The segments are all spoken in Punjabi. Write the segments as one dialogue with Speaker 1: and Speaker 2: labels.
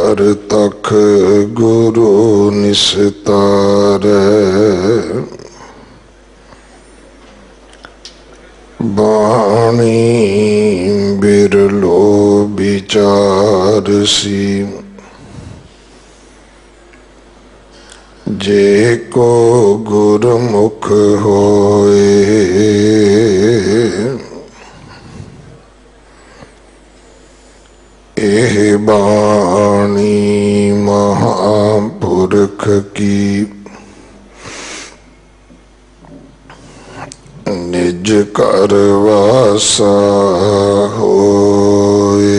Speaker 1: परतख गुरु निस्तारै, बाणी बिरलो विचारसी। जे को गुरमुख होए, एह बाणी महापुरख की, निज कर वासा होए।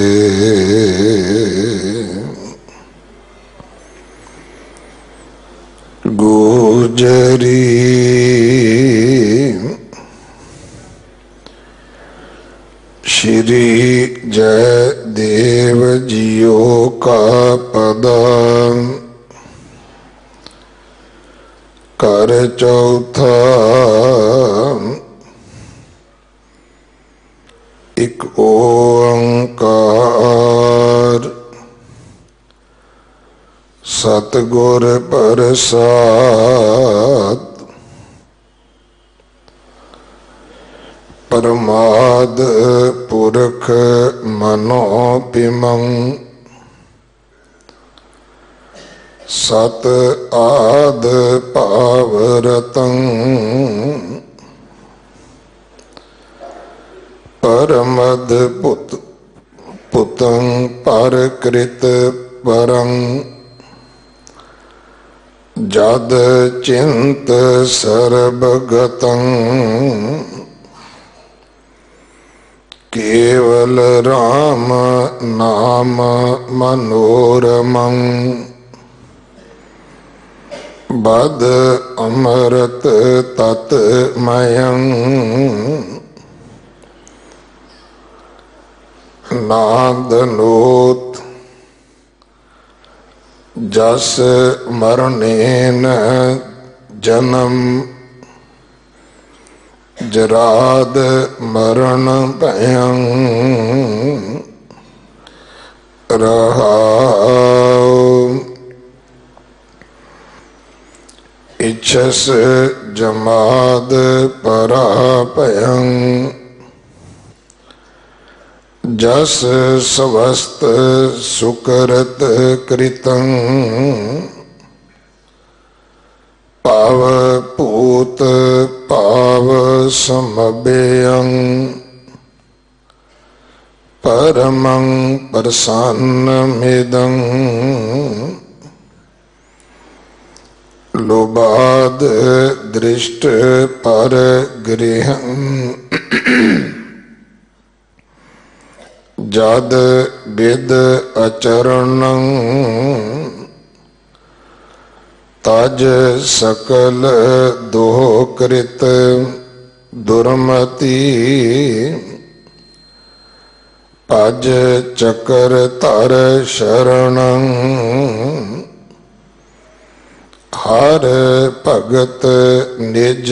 Speaker 1: गुजरी श्री जयदेव जियो का पदा, कर चौथा एक ओंकार, सतगुर प्रसाद। परमाद पुरख मनो पिमं, सत आद पावरतं। परमद पुतं परकृत परं, जद चिंत सर्वगतं। केवल राम नाम मनोरमं, बद अमृत तत्मयं। नादनोत जस मरणेन जन्म, जराद मरण भयं रहाओ। इच्छस जमाद परापयं, जस स्वस्त सुकृत कृतं। पाव पूत पाव समबेयं, परमं प्रसन्नमिदं। लोबाद दृष्ट पर गृहं, जद विद अचरणं। तज सकल दोहकृत दुर्मति, पज चकर तर शरणं। हर भगत निज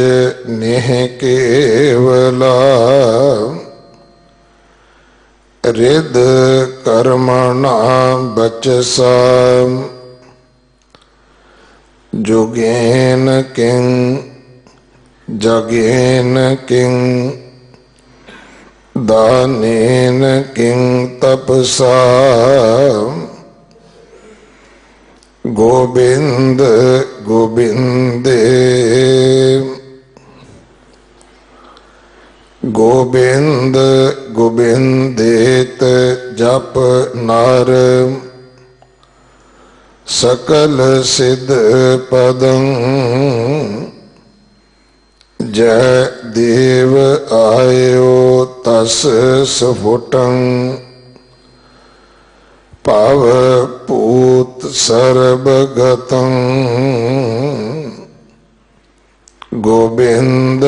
Speaker 1: नेह केवला, रिद कर्मणा बचसा। जोगेन किं जगेन किं, दानेन किं तपसा। गोविंद गोविंदे, गोविंद गोविंदेत जप नर। सकल सिद्ध पदं, जय देव आयो तस स्फुटं। पाव पूत सर्वगतं, गोविंद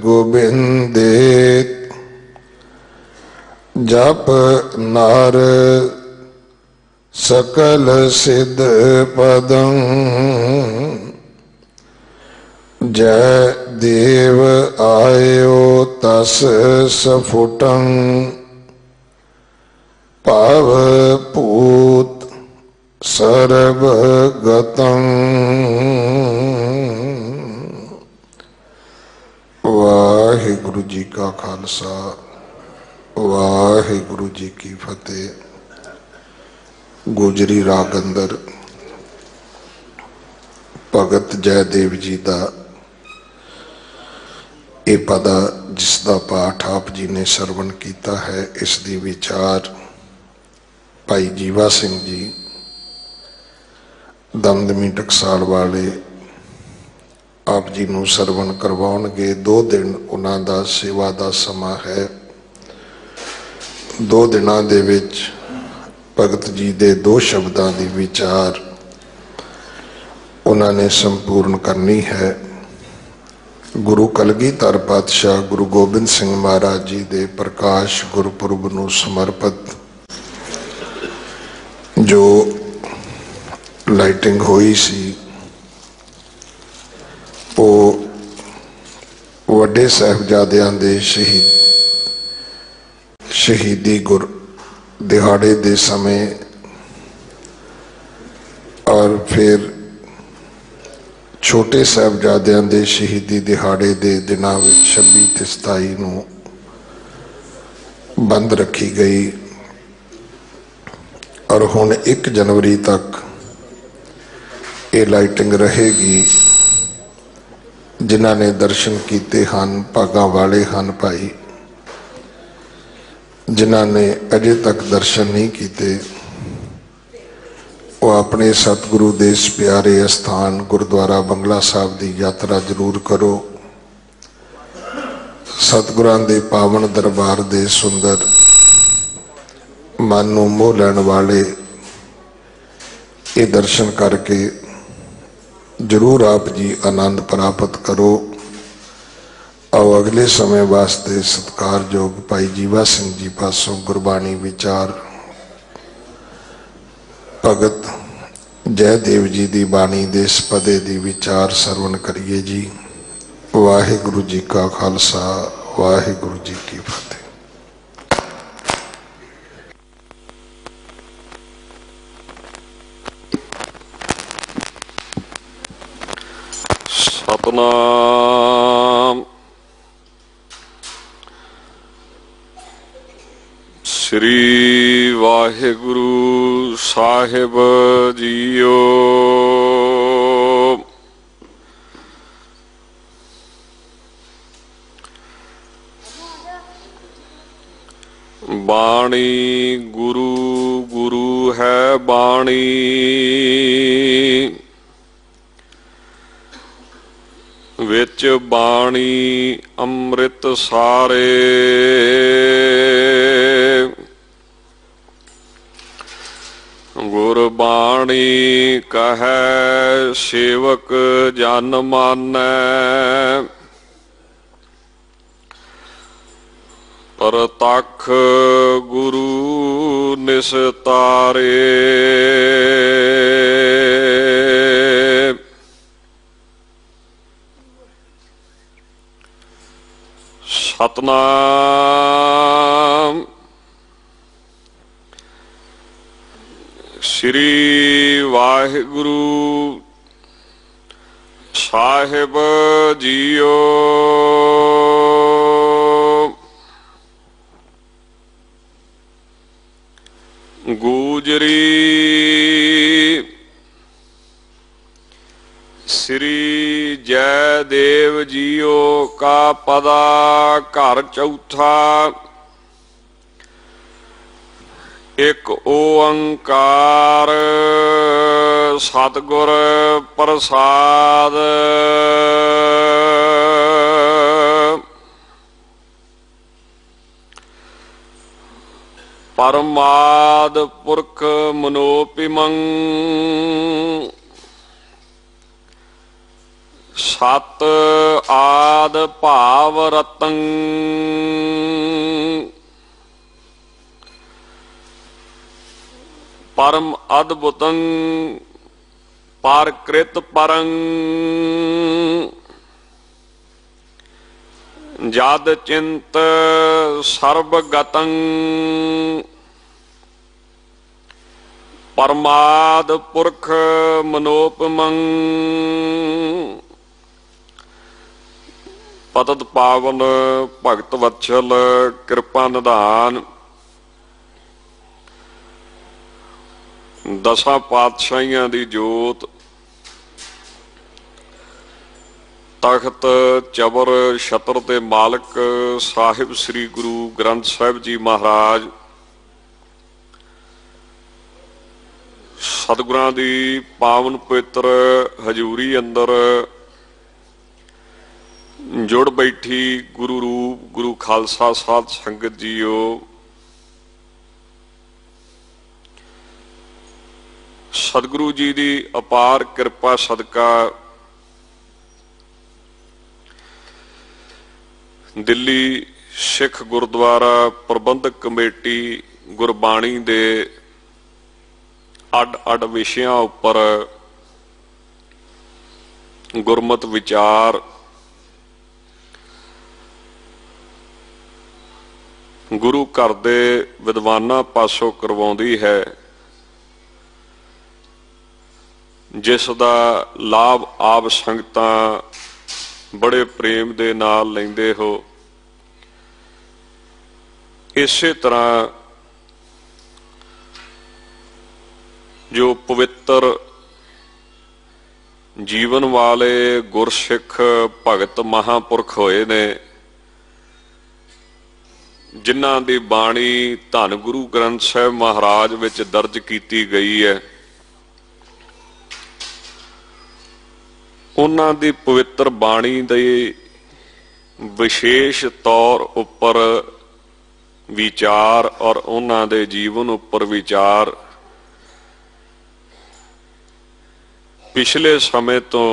Speaker 1: गोविंदेत जप नार। सकल सिद्ध पदं, जय देव आयो तस स्फुटं। पाव पूत ਸਰਬਗਤੰ। ਵਾਹਿਗੁਰੂ ਜੀ ਕਾ ਖਾਲਸਾ, ਵਾਹਿਗੁਰੂ ਜੀ ਕੀ ਫਤਿਹ। ਗੁਜਰੀ ਰਾਗ ਅੰਦਰ ਭਗਤ ਜੈਦੇਵ ਜੀ ਦਾ ਇਹ ਪਦਾ, ਜਿਸ ਦਾ ਪਾਠ ਆਪ ਜੀ ਨੇ ਸਰਵਣ ਕੀਤਾ ਹੈ, ਇਸ ਦੀ ਵਿਚਾਰ ਭਾਈ ਜੀਵਾ ਸਿੰਘ ਜੀ ਦਮਦਮੀ ਟਕਸਾਲ ਵਾਲੇ ਆਪ ਜੀ ਨੂੰ ਸਰਵਣ ਕਰਵਾਉਣਗੇ। 2 ਦਿਨ ਉਹਨਾਂ ਦਾ ਸੇਵਾ ਦਾ ਸਮਾਂ ਹੈ। 2 ਦਿਨਾਂ ਦੇ ਵਿੱਚ ਭਗਤ ਜੀ ਦੇ 2 ਸ਼ਬਦਾਂ ਦੀ ਵਿਚਾਰ ਉਹਨਾਂ ਨੇ ਸੰਪੂਰਨ ਕਰਨੀ ਹੈ। ਗੁਰੂ ਕਲਗੀਧਰ ਪਾਤਸ਼ਾਹ ਗੁਰੂ ਗੋਬਿੰਦ ਸਿੰਘ ਮਹਾਰਾਜ ਜੀ ਦੇ ਪ੍ਰਕਾਸ਼ ਗੁਰਪੁਰਬ ਨੂੰ ਸਮਰਪਿਤ ਜੋ ਲਾਈਟਿੰਗ ਹੋਈ ਸੀ, ਉਹ ਵੱਡੇ ਸਾਹਿਬਜ਼ਾਦਿਆਂ ਦੇ ਸ਼ਹੀਦੀ ਗੁਰ ਦਿਹਾੜੇ ਦੇ ਸਮੇਂ ਔਰ ਫਿਰ ਛੋਟੇ ਸਾਹਿਬਜ਼ਾਦਿਆਂ ਦੇ ਸ਼ਹੀਦੀ ਦਿਹਾੜੇ ਦੇ ਦਿਨਾਂ ਵਿੱਚ 26 ਤੇ 27 ਨੂੰ ਬੰਦ ਰੱਖੀ ਗਈ ਔਰ ਹੁਣ 1 ਜਨਵਰੀ ਤੱਕ ਇਹ ਲਾਈਟਿੰਗ ਰਹੇਗੀ। ਜਿਨ੍ਹਾਂ ਨੇ ਦਰਸ਼ਨ ਕੀਤੇ ਹਨ, ਭਾਗਾਂ ਵਾਲੇ ਹਨ ਭਾਈ। ਜਿਨ੍ਹਾਂ ਨੇ ਅਜੇ ਤੱਕ ਦਰਸ਼ਨ ਨਹੀਂ ਕੀਤੇ, ਉਹ ਆਪਣੇ ਸਤਿਗੁਰੂ ਦੇ ਇਸ ਪਿਆਰੇ ਅਸਥਾਨ ਗੁਰਦੁਆਰਾ ਬੰਗਲਾ ਸਾਹਿਬ ਦੀ ਯਾਤਰਾ ਜ਼ਰੂਰ ਕਰੋ। ਸਤਿਗੁਰਾਂ ਦੇ ਪਾਵਨ ਦਰਬਾਰ ਦੇ ਸੁੰਦਰ, ਮਨ ਨੂੰ ਮੋਹ ਲੈਣ ਵਾਲੇ ਇਹ ਦਰਸ਼ਨ ਕਰਕੇ ਜ਼ਰੂਰ ਆਪ ਜੀ ਆਨੰਦ ਪ੍ਰਾਪਤ ਕਰੋ। ਆਓ ਅਗਲੇ ਸਮੇਂ ਵਾਸਤੇ ਸਤਿਕਾਰਯੋਗ ਭਾਈ ਜੀਵਾ ਸਿੰਘ ਜੀ ਪਾਸੋਂ ਗੁਰਬਾਣੀ ਵਿਚਾਰ ਭਗਤ ਜੈਦੇਵ ਜੀ ਦੀ ਬਾਣੀ ਦੇ ਇਸ ਪਦੇ ਦੀ ਵਿਚਾਰ ਸਰਵਣ ਕਰੀਏ ਜੀ। ਵਾਹਿਗੁਰੂ ਜੀ ਕਾ ਖਾਲਸਾ, ਵਾਹਿਗੁਰੂ ਜੀ ਕੀ ਫਤਿਹ।
Speaker 2: ਸਤਨਾਮ ਸ੍ਰੀ ਵਾਹਿਗੁਰੂ ਸਾਹਿਬ ਜੀਓ। ਬਾਣੀ ਗੁਰੂ, ਗੁਰੂ ਹੈ ਬਾਣੀ। ਵਿੱਚ ਬਾਣੀ ਅੰਮ੍ਰਿਤ ਸਾਰੇ। ਗੁਰਬਾਣੀ ਕਹੈ ਸੇਵਕ ਜਨ ਮਾਨੈ। ਪ੍ਰਤੱਖ ਗੁਰੂ ਨਿਸਤਾਰੇ। ਸਤਨਾਮ ਸ੍ਰੀ ਵਾਹਿਗੁਰੂ ਸਾਹਿਬ ਜੀਓ। ਗੂਜਰੀ श्री जयदेव जीओ का पदा घर चौथा। एक ओंकार सतगुर प्रसाद। परमाद पुरख मनोपिमं। सत आद भाव रतन। परम अद्भुतं पारकृत परं। जद चिंत सर्वगतं। परमाद पुरख मनोपमं पतत पावन भगत वत्सल कृपा निधान। दसां पातशाहियां दी जोत तख्त चबर छतर ते मालक साहिब श्री गुरु ग्रंथ साहिब जी महाराज सतगुरां दी पावन पवित्र हजूरी अंदर जुड़ बैठी गुरु रूप गुरु खालसा साध संगत जीओ, सतगुरु जी की अपार कृपा सदका दिल्ली सिख गुरुद्वारा प्रबंधक कमेटी गुरबाणी दे अड अड विषयां उपर गुरमत विचार गुरु घर दे विद्वानां पासों करवाउंदी है, जिस दा लाभ आप संगतां बड़े प्रेम दे नाल लैंदे हो। इसे तरह जो पवित्र जीवन वाले गुरसिख भगत महापुरख होए ने, जिन्हां दी बाणी धन गुरु ग्रंथ साहिब महाराज विच दर्ज कीती गई है, उन्हां दी पवित्र बाणी दे विशेष तौर उपर विचार और उन्हां दे जीवन उपर विचार पिछले समय तो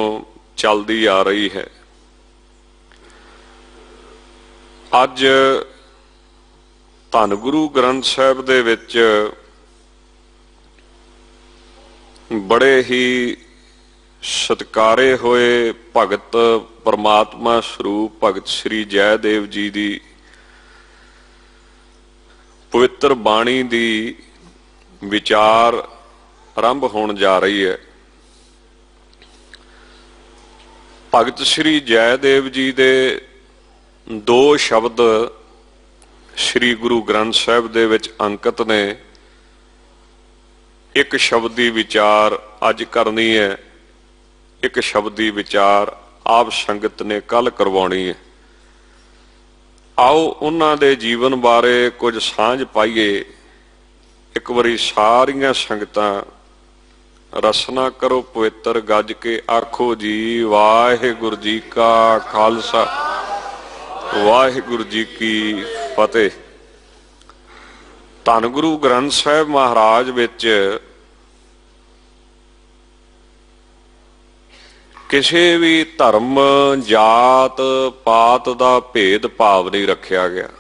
Speaker 2: चलती आ रही है। अज धन गुरु ग्रंथ साहिब दे विच बड़े ही सत्कारे होए भगत परमात्मा स्वरूप भगत श्री जयदेव जी की पवित्र बाणी की विचार आरंभ होने जा रही है। भगत श्री जयदेव जी दे दो शब्द श्री गुरु ग्रंथ साहिब दे विच अंकित ने। एक शब्दी विचार अज करनी है, एक शब्दी विचार आप संगत ने कल करवानी है। आओ उन्हां दे जीवन बारे कुछ सांझ पाइए। एक बारी सारियां संगतां रसना करो पवित्र गज के आखो जी वाहिगुरू जी का खालसा वाहिगुरू जी की फतेह। धन गुरु ग्रंथ साहिब महाराज विच किसी भी धर्म जात पात का भेद भाव नहीं रखा गया।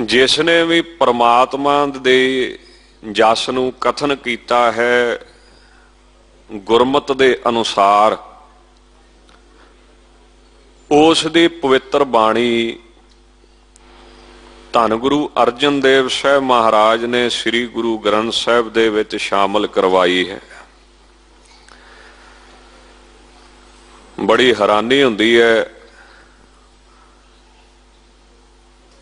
Speaker 2: जिसने भी परमात्मा दे जस नूं कथन कीता है गुरमत दे अनुसार, उस दी पवित्र बाणी धन गुरु अर्जन देव साहिब महाराज ने श्री गुरु ग्रंथ साहिब दे विच शामिल करवाई है। बड़ी हैरानी हुंदी है,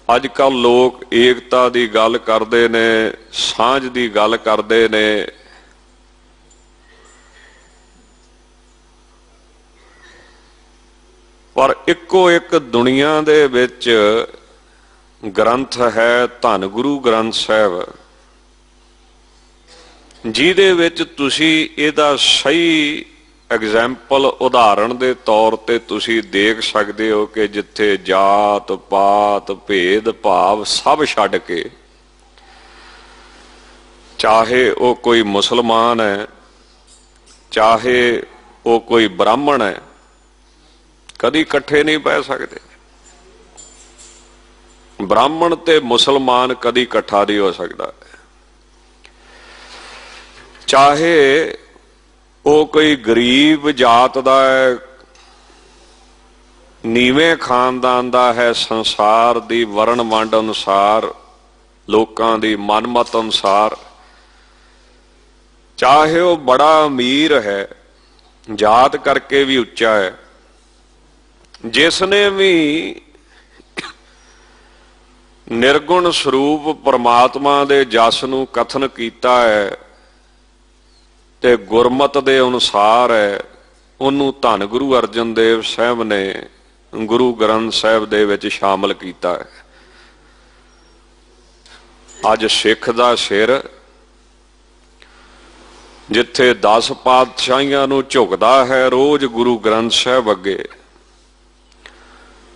Speaker 2: अजकल लोग एकता की गल करते ने, सांझ की गल करते ने, पर इको एक दुनिया दे विच ग्रंथ है धन गुरु ग्रंथ साहिब, जिहदे विच तुसी इहदा सही एग्जाम्पल उदाहरण के तौर पर तुसी देख सकते हो कि जिथे जात पात भेद भाव सब छड्ड के, चाहे वो कोई मुसलमान है चाहे वो कोई ब्राह्मण है, कदी इकट्ठे नहीं बह सकते। ब्राह्मण ते मुसलमान कदी इकट्ठा नहीं हो सकता। चाहे वो कोई गरीब जात दा है, नीवें खानदान दा है, संसार दी वरण वंड अनुसार लोकां दी मनमत अनुसार, चाहे वो बड़ा अमीर है, जात करके भी उच्चा है, जिसने भी निर्गुण स्वरूप परमात्मा दे जस नूं कथन कीता है ते गुरमत दे अनुसार है, उन्होंने धन गुरु अर्जन देव साहब ने गुरु ग्रंथ साहब दे विच शामिल कीता है। अज सिख दा सिर जिथे 10 पातशाहियां नूं झुकदा है रोज गुरु ग्रंथ साहब अगे,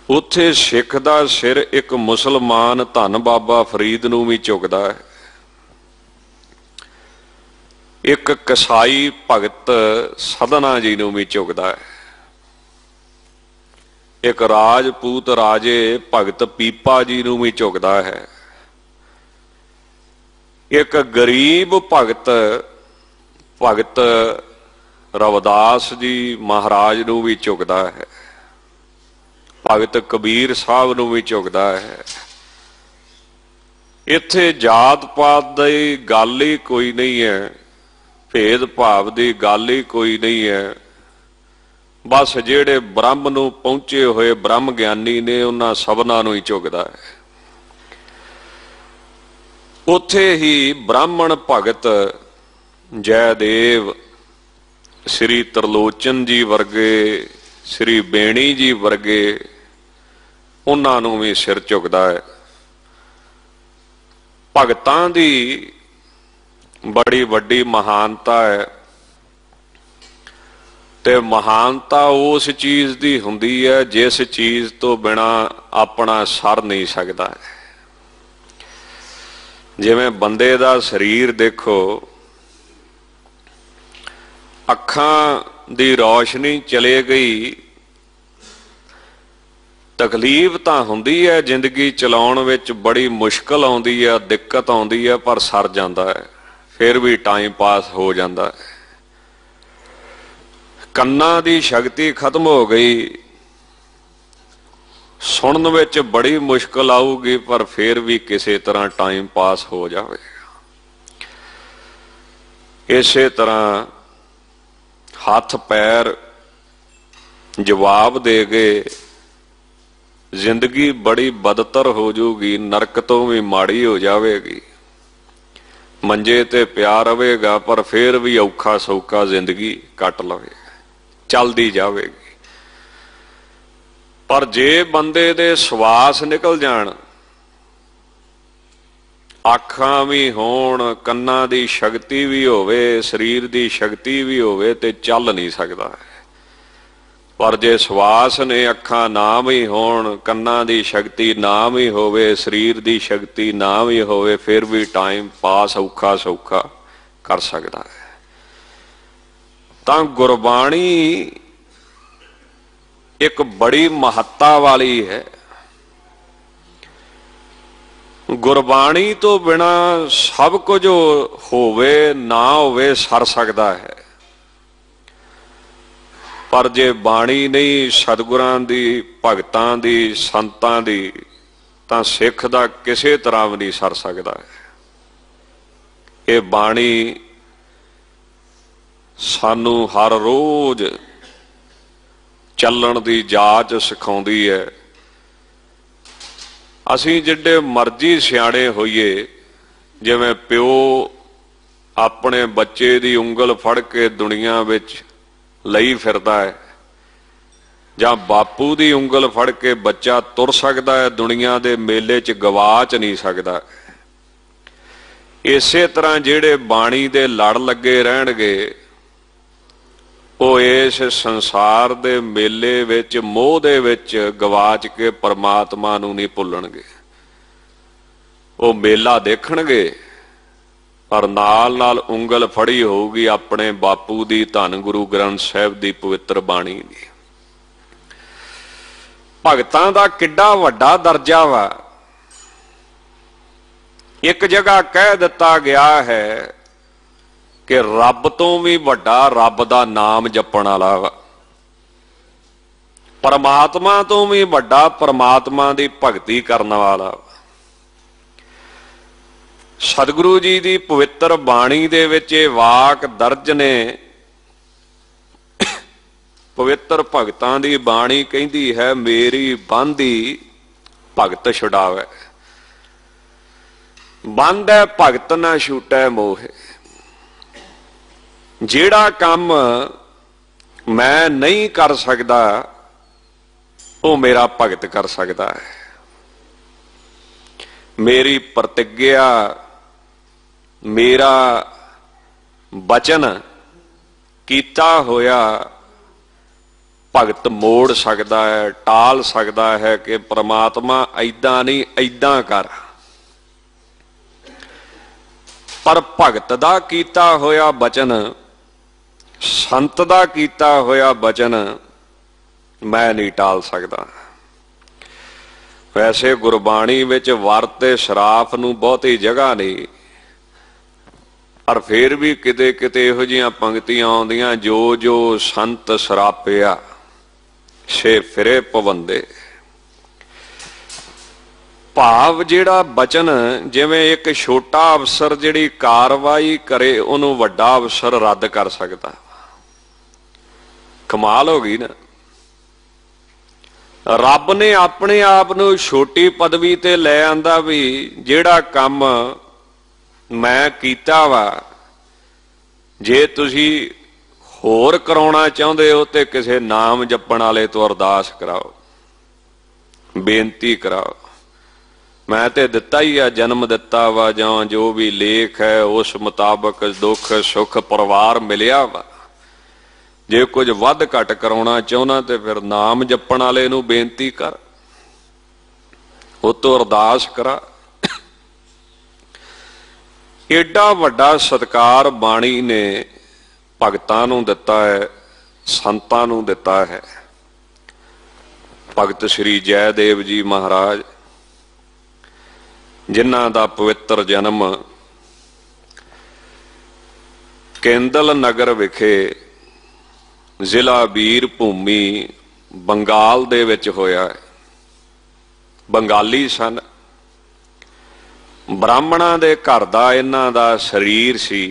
Speaker 2: उत्थे सिख दा सिर एक मुसलमान धन बाबा फरीद नूं भी झुकदा है, एक कसाई भगत सदना जी नूं भी झुकदा है, एक राजपूत राजे भगत पीपा जी नूं भी झुकदा है, एक गरीब भगत भगत रविदास जी महाराज नूं भी झुकदा है, भगत कबीर साहब नूं भी झुकदा है। इत्थे जात पात दी गल ही कोई नहीं है, भेद भाव की गल ही कोई नहीं है। बस जेड़े ब्रह्म नूं पहुंचे हुए ब्रह्म ज्ञानी ने उन्हां सबना नूं ही झुकदा है। उत्थे ही ब्राह्मण भगत जयदेव, श्री तरलोचन जी वर्गे, श्री बेणी जी वर्गे, उन्हां नूं भी सिर झुकदा है। भगतां दी बड़ी वड्डी महानता है, ते महानता उस चीज दी हुंदी है जिस चीज तो बिना अपना सर नहीं सकता है। जिवें बंदे दा शरीर देखो, अखां दी रोशनी चले गई, तकलीफ तां हुंदी है, जिंदगी चलाउण विच बड़ी मुश्किल आउंदी है, दिक्कत आउंदी है, पर सर जांदा है, फिर भी टाइम पास हो जाता है। कन्ना दी शक्ति खत्म हो गई, सुनन विच बड़ी मुश्किल आऊगी, पर फिर भी किसी तरह टाइम पास हो जाएगा। इसे तरह हाथ पैर जवाब दे गए, जिंदगी बड़ी बदतर हो जाऊगी, नरक तो भी माड़ी हो जाएगी, मंजे ते प्यार रहेगा, पर फिर भी औखा सौखा जिंदगी कट लवेगा, चलती जाएगी। पर जे बंदे दे श्वास निकल जान, आखां भी होण, कन्नां दी शक्ति भी होवे, शरीर दी शक्ति भी होवे, ते चल नहीं सकता है। पर जे श्वास ने अखां ना भी होण, कन्नां दी शक्ति ना भी होवे, शरीर दी शक्ति ना भी होवे, फिर भी टाइम पास औखा सौखा कर सकता है। तां गुरबाणी एक बड़ी महत्ता वाली है। गुरबाणी तो बिना सब कुछ होवे ना होवे सर सकता है, पर जे बाणी नहीं सतगुरां दी, भगतां दी, संतां दी, तां सिख दा किसी तरह भी नहीं सर सकता है। ये बाणी सानू हर रोज चलण दी जाच सिखाउंदी है। असीं जिड्डे मर्जी सियाणे होइए, जिवें प्यो अपने बच्चे दी उंगल फड़ के दुनिया विच लई फिरदा है, जां बापू दी उंगल फड़ के बच्चा तुर सकदा है, दुनिया दे मेले च गवाच नहीं सकदा। इसे तरह जिहड़े बाणी दे लड़ लगे रहणगे, वो इस संसार दे मेले विच मोह दे विच गवाच के परमात्मा नूं नहीं भुल्लणगे। वो मेला देखणगे, पर नाल नाल उंगल फड़ी होगी अपने बापू दी, धन गुरु ग्रंथ साहिब दी पवित्र बाणी दी। भगतां दा किड्डा वड्डा दर्जा वा। एक जगह कह दिता गया है कि रब तो भी वड्डा रब दा नाम जपण वाला वा, परमात्मा तो भी वड्डा परमात्मा दी भगती करन वाला वा। सतगुरु जी की पवित्र बाणी दे विच ये वाक दर्ज ने। पवित्र भगतां दी बाणी कहती है, मेरी बांधी भगत छुड़ावे। बंद है भगत ना छूटै मोह। जेड़ा काम मैं नहीं कर सकता वो मेरा भगत कर सकता है। मेरी प्रतिज्ञा, मेरा वचन कीता होया भगत मोड़ सकता है, टाल सकता है कि परमात्मा ऐदां नहीं ऐदां कर। पर भगत दा कीता होया वचन, संत दा कीता होया वचन मैं नहीं टाल सकता। वैसे गुरबाणी विच वरते शराफ नूं बहुती जगह नहीं, पर फिर भी किते किते इहो जिहियां पंक्तियां आउंदियां, जो जो संत सरापिया छे फिरे पवंदे। भाव जिहड़ा वचन, जिवें एक छोटा अफसर जिहड़ी कार्रवाई करे उहनूं वड्डा अफसर रद्द कर सकदा। कमाल हो गई ना। रब ने अपने आप नूं छोटी पदवी ते लै आंदा भी जिहड़ा काम मैं कीता वा, जे तुसी होर कराउणा चाहुंदे हो ते किसे नाम जपण वाले तो अरदास कराओ, बेनती कराओ। मैं ते दिता ही आ, जन्म दिता वा जां जो भी लेख है उस मुताबक दुख सुख परिवार मिलिया वा। जे कुछ वध घट कराउणा चाहुंदा ते फिर नाम जपण वाले नूं बेनती कर, उतों अरदास करा। एडा वड्डा सत्कार बाणी ने भगतां नूं दिता है, संतां नूं दिता है। भगत श्री जयदेव जी महाराज जिन्हां दा पवित्र जन्म केंदल नगर विखे जिला वीर भूमि बंगाल दे विच होया है। बंगाली सन, ब्राह्मणां दे घर दा इन्हां दा शरीर सी,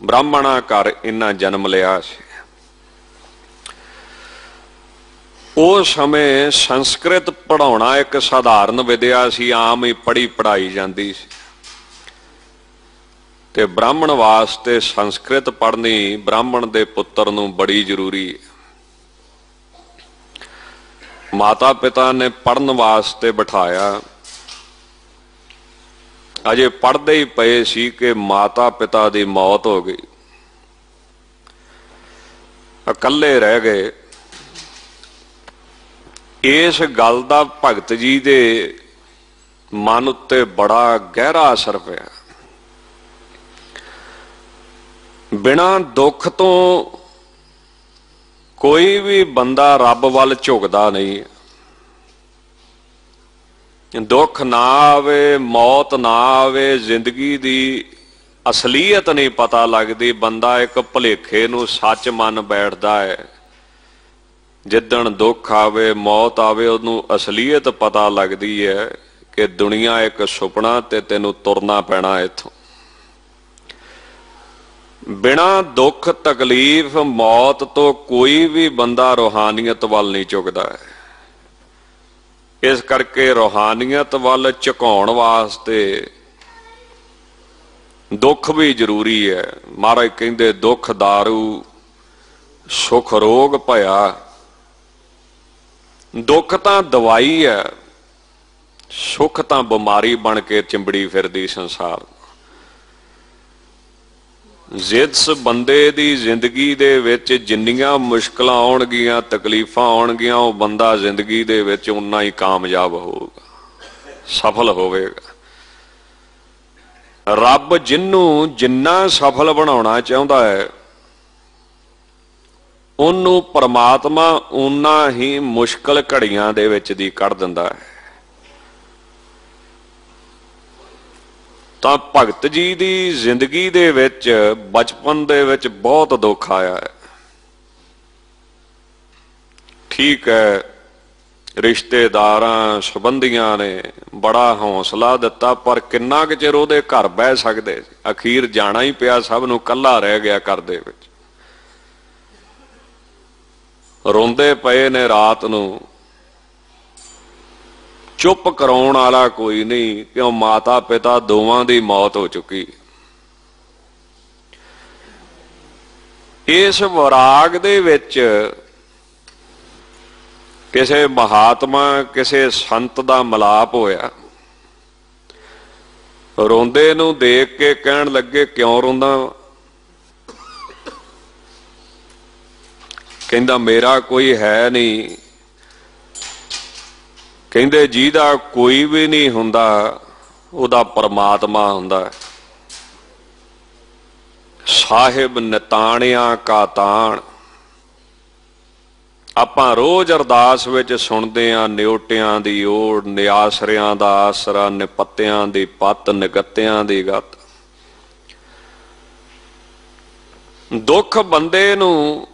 Speaker 2: ब्राह्मणा घर इन्हां जन्म लिया सी। उस समय संस्कृत पढ़ाउणा एक साधारण विद्या सी, आम ही पढ़ी पढ़ाई जाती सी। ते ब्राह्मण वास्ते संस्कृत पढ़नी ब्राह्मण दे पुत्र नूं बड़ी जरूरी है। माता पिता ने पढ़न वास्ते बिठाया, अजे पढ़ते ही पे सी कि माता पिता की मौत हो गई, अकले रह गए। इस गल दा भगत जी दे मन उत्ते बड़ा गहरा असर पिया। बिना दुख तो कोई भी बंदा रब वल झुकदा नहीं। दुख ना आवे, मौत ना आवे, जिंदगी दी असलीयत नहीं पता लगती। बंदा एक भुलेखे नूं सच मन बैठदा है। जिदण दुख आवे, मौत आवे, उहनूं असलीयत पता लगती है कि दुनिया एक सुपना ते तैनूं तुरना पैना इथों। बिना दुख तकलीफ मौत तो कोई भी बंदा रूहानियत वल नहीं झुकदा है। इस करके रूहानियत वल झुकाउण वास्ते दुख भी जरूरी है। महाराज कहंदे दुख दारू सुख रोग भया। दुख तां दवाई है, सुख तां बीमारी बन के चिंबड़ी फिरदी संसार। जिस बंदे दी जिंदगी दे विच जिन्नियां मुश्किलां आउणगियां, तकलीफां आउणगियां, वो बंदा जिंदगी दे विच उन्ना ही कामयाब होगा, सफल होवेगा। रब जिन्नू जिन्ना सफल बनाउणा चाहुंदा है, उन्नू परमात्मा उन्ना ही मुश्किल घड़ियां दे विच दी कढ दिंदा है। तां भगत जी दी जिंदगी दे विच बचपन दे विच बहुत दुख आया है। ठीक है, ਰਿਸ਼ਤੇਦਾਰਾਂ ਸੰਬੰਧੀਆਂ ਨੇ ਬੜਾ ਹੌਸਲਾ ਦਿੱਤਾ, ਪਰ ਕਿੰਨਾ ਕੁ ਚਿਰ ਉਹਦੇ ਘਰ ਬਹਿ ਸਕਦੇ। ਅਖੀਰ ਜਾਣਾ ਹੀ ਪਿਆ, ਸਭ ਨੂੰ, ਇਕੱਲਾ ਰਹਿ ਗਿਆ ਘਰ ਦੇ ਵਿੱਚ। ਰੋਂਦੇ ਪਏ ਨੇ ਰਾਤ ਨੂੰ, ਚੁੱਪ ਕਰਾਉਣ ਵਾਲਾ ਕੋਈ ਨਹੀਂ, ਕਿਉਂ ਮਾਤਾ ਪਿਤਾ ਦੋਵਾਂ ਦੀ ਮੌਤ ਹੋ ਚੁੱਕੀ। ਇਸ ਵਿਰਾਗ ਦੇ ਵਿੱਚ ਕਿਸੇ ਮਹਾਤਮਾ, ਕਿਸੇ ਸੰਤ ਦਾ ਮਿਲਾਪ ਹੋਇਆ। ਰੋਂਦੇ ਨੂੰ ਦੇਖ ਕੇ ਕਹਿਣ ਲੱਗੇ, ਕਿਉਂ ਰੋਂਦਾ? ਕਹਿੰਦਾ ਮੇਰਾ ਕੋਈ ਹੈ ਨਹੀਂ। ਕਹਿੰਦੇ ਜਿਹਦਾ ਕੋਈ ਵੀ ਨਹੀਂ ਹੁੰਦਾ ਉਹਦਾ ਪਰਮਾਤਮਾ ਹੁੰਦਾ। ਸਾਹਿਬ ਨਿਤਾਣਿਆਂ ਕਾ ਤਾਣ। ਆਪਾਂ ਰੋਜ਼ ਅਰਦਾਸ ਵਿੱਚ ਸੁਣਦੇ ਹਾਂ, ਨਿਉਟਿਆਂ ਦੀ ਓੜ, ਨਿਆਸਰਿਆਂ ਦਾ ਆਸਰਾ, ਨਿਪੱਤਿਆਂ ਦੀ ਪੱਤ, ਨਿਗੱਤਿਆਂ ਦੀ ਗੱਤ। ਦੁੱਖ ਬੰਦੇ ਨੂੰ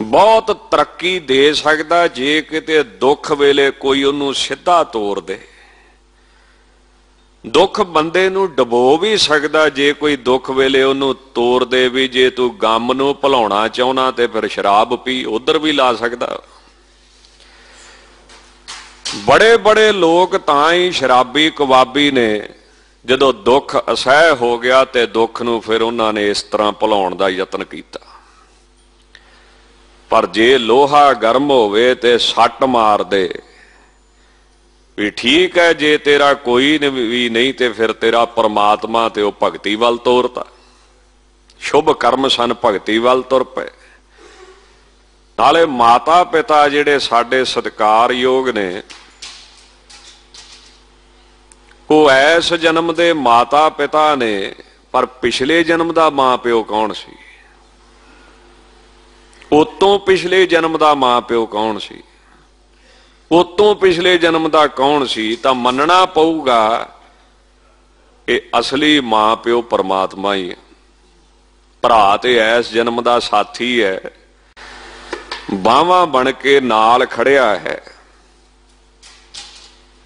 Speaker 2: ਬਹੁਤ ਤਰੱਕੀ ਦੇ ਸਕਦਾ ਜੇ ਕਿਤੇ ਦੁੱਖ ਵੇਲੇ ਕੋਈ ਉਹਨੂੰ ਸਿੱਧਾ ਤੋਰ ਦੇ। ਦੁੱਖ ਬੰਦੇ ਨੂੰ ਡਬੋ ਵੀ ਸਕਦਾ ਜੇ ਕੋਈ ਦੁੱਖ ਵੇਲੇ ਉਹਨੂੰ ਤੋਰ ਦੇ ਵੀ। ਜੇ ਤੂੰ ਗਮ ਨੂੰ ਭੁਲਾਉਣਾ ਚਾਹੁੰਦਾ ਤੇ ਫਿਰ ਸ਼ਰਾਬ ਪੀ, ਉਧਰ ਵੀ ਲਾ ਸਕਦਾ। ਬੜੇ ਬੜੇ ਲੋਕ ਤਾਂ ਹੀ ਸ਼ਰਾਬੀ ਕਬਾਬੀ ਨੇ, ਜਦੋਂ ਦੁੱਖ ਅਸਹਿ ਹੋ ਗਿਆ ਤੇ ਦੁੱਖ ਨੂੰ ਫਿਰ ਉਹਨਾਂ ਨੇ ਇਸ ਤਰ੍ਹਾਂ ਭੁਲਾਉਣ ਦਾ ਯਤਨ ਕੀਤਾ। ਪਰ ਜੇ ਲੋਹਾ ਗਰਮ ਹੋਵੇ ਤੇ ਸੱਟ ਮਾਰ ਦੇ ਵੀ ਠੀਕ ਹੈ, ਜੇ ਤੇਰਾ ਕੋਈ ਵੀ ਨਹੀਂ ਤੇ ਫਿਰ ਤੇਰਾ ਪਰਮਾਤਮਾ ਤੇ ਉਹ ਭਗਤੀ ਵੱਲ ਤੋਰਤਾ। ਸ਼ੁਭ ਕਰਮ ਸਨ, ਭਗਤੀ ਵੱਲ ਤੁਰ ਪਏ। ਨਾਲੇ ਮਾਤਾ ਪਿਤਾ ਜਿਹੜੇ ਸਾਡੇ ਸਤਿਕਾਰਯੋਗ ਨੇ, ਉਹ ਐਸ ਜਨਮ ਦੇ ਮਾਤਾ ਪਿਤਾ ਨੇ, ਪਰ ਪਿਛਲੇ ਜਨਮ ਦਾ ਮਾਂ ਪਿਓ ਕੌਣ ਸੀ? ਉਤੋਂ ਪਿਛਲੇ ਜਨਮ ਦਾ ਮਾਂ ਪਿਓ ਕੌਣ ਸੀ? ਉਤੋਂ ਪਿਛਲੇ ਜਨਮ ਦਾ ਕੌਣ ਸੀ? ਤਾਂ ਮੰਨਣਾ ਪਊਗਾ ਇਹ ਅਸਲੀ ਮਾਂ ਪਿਓ ਪਰਮਾਤਮਾ ਹੀ ਹੈ। ਭਰਾ ਤੇ ਐਸ ਜਨਮ ਦਾ ਸਾਥੀ ਹੈ, ਬਾਹਾਂ ਬਣ ਕੇ ਨਾਲ ਖੜਿਆ ਹੈ,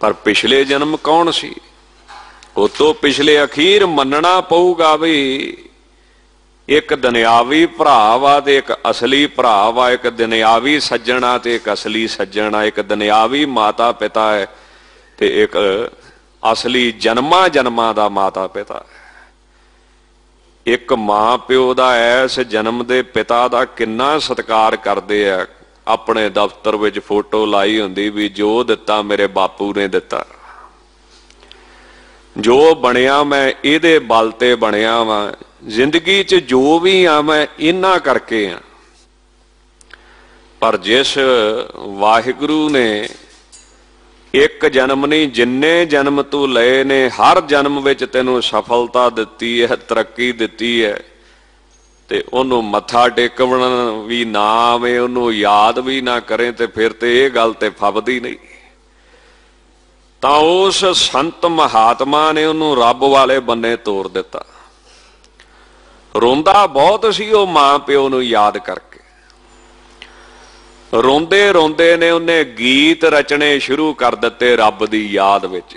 Speaker 2: ਪਰ ਪਿਛਲੇ ਜਨਮ ਕੌਣ ਸੀ? ਉਤੋਂ ਪਿਛਲੇ। ਅਖੀਰ ਮੰਨਣਾ ਪਊਗਾ ਵੀ ਇੱਕ ਦੁਨਿਆਵੀ ਭਰਾ ਵਾ ਤੇ ਇੱਕ ਅਸਲੀ ਭਰਾ ਵਾ। ਇੱਕ ਦੁਨਿਆਵੀ ਸੱਜਣ ਆ ਤੇ ਇੱਕ ਅਸਲੀ ਸੱਜਣ ਆ। ਇੱਕ ਦੁਨਿਆਵੀ ਮਾਤਾ ਪਿਤਾ ਹੈ ਤੇ ਇੱਕ ਅਸਲੀ ਜਨਮਾਂ ਜਨਮਾਂ ਦਾ ਮਾਤਾ ਪਿਤਾ ਹੈ। ਇੱਕ ਮਾਂ ਪਿਓ ਦਾ ਐਸ ਜਨਮ ਦੇ ਪਿਤਾ ਦਾ ਕਿੰਨਾ ਸਤਿਕਾਰ ਕਰਦੇ ਆ। ਆਪਣੇ ਦਫ਼ਤਰ ਵਿੱਚ ਫੋਟੋ ਲਾਈ ਹੁੰਦੀ ਵੀ ਜੋ ਦਿੱਤਾ ਮੇਰੇ ਬਾਪੂ ਨੇ ਦਿੱਤਾ, ਜੋ ਬਣਿਆ ਮੈਂ ਇਹਦੇ ਬਲ ਤੇ ਬਣਿਆ ਵਾਂ। ਜ਼ਿੰਦਗੀ 'ਚ ਜੋ ਵੀ ਆ ਮੈਂ ਇਹਨਾਂ ਕਰਕੇ ਆ। ਪਰ ਜਿਸ ਵਾਹਿਗੁਰੂ ਨੇ ਇੱਕ ਜਨਮ ਨਹੀਂ, ਜਿੰਨੇ ਜਨਮ ਤੂੰ ਲਏ ਨੇ, ਹਰ ਜਨਮ ਵਿੱਚ ਤੈਨੂੰ ਸਫਲਤਾ ਦਿੱਤੀ ਹੈ, ਤਰੱਕੀ ਦਿੱਤੀ ਹੈ, ਤੇ ਉਹਨੂੰ ਮੱਥਾ ਟੇਕਣ ਵੀ ਨਾ ਆਵੇ, ਉਹਨੂੰ ਯਾਦ ਵੀ ਨਾ ਕਰੇ, ਤੇ ਫਿਰ ਤੇ ਇਹ ਗੱਲ ਤੇ ਫੱਬਦੀ ਨਹੀਂ। ਤਾਂ ਉਸ ਸੰਤ ਮਹਾਤਮਾ ਨੇ ਉਹਨੂੰ ਰੱਬ ਵਾਲੇ ਬੰਨੇ ਤੋਰ ਦਿੱਤਾ। ਰੋਂਦਾ ਬਹੁਤ ਸੀ ਉਹ ਮਾਂ ਪਿਓ ਨੂੰ ਯਾਦ ਕਰਕੇ। ਰੋਂਦੇ ਰੋਂਦੇ ਨੇ ਉਹਨੇ ਗੀਤ ਰਚਣੇ ਸ਼ੁਰੂ ਕਰ ਦਿੱਤੇ ਰੱਬ ਦੀ ਯਾਦ ਵਿੱਚ।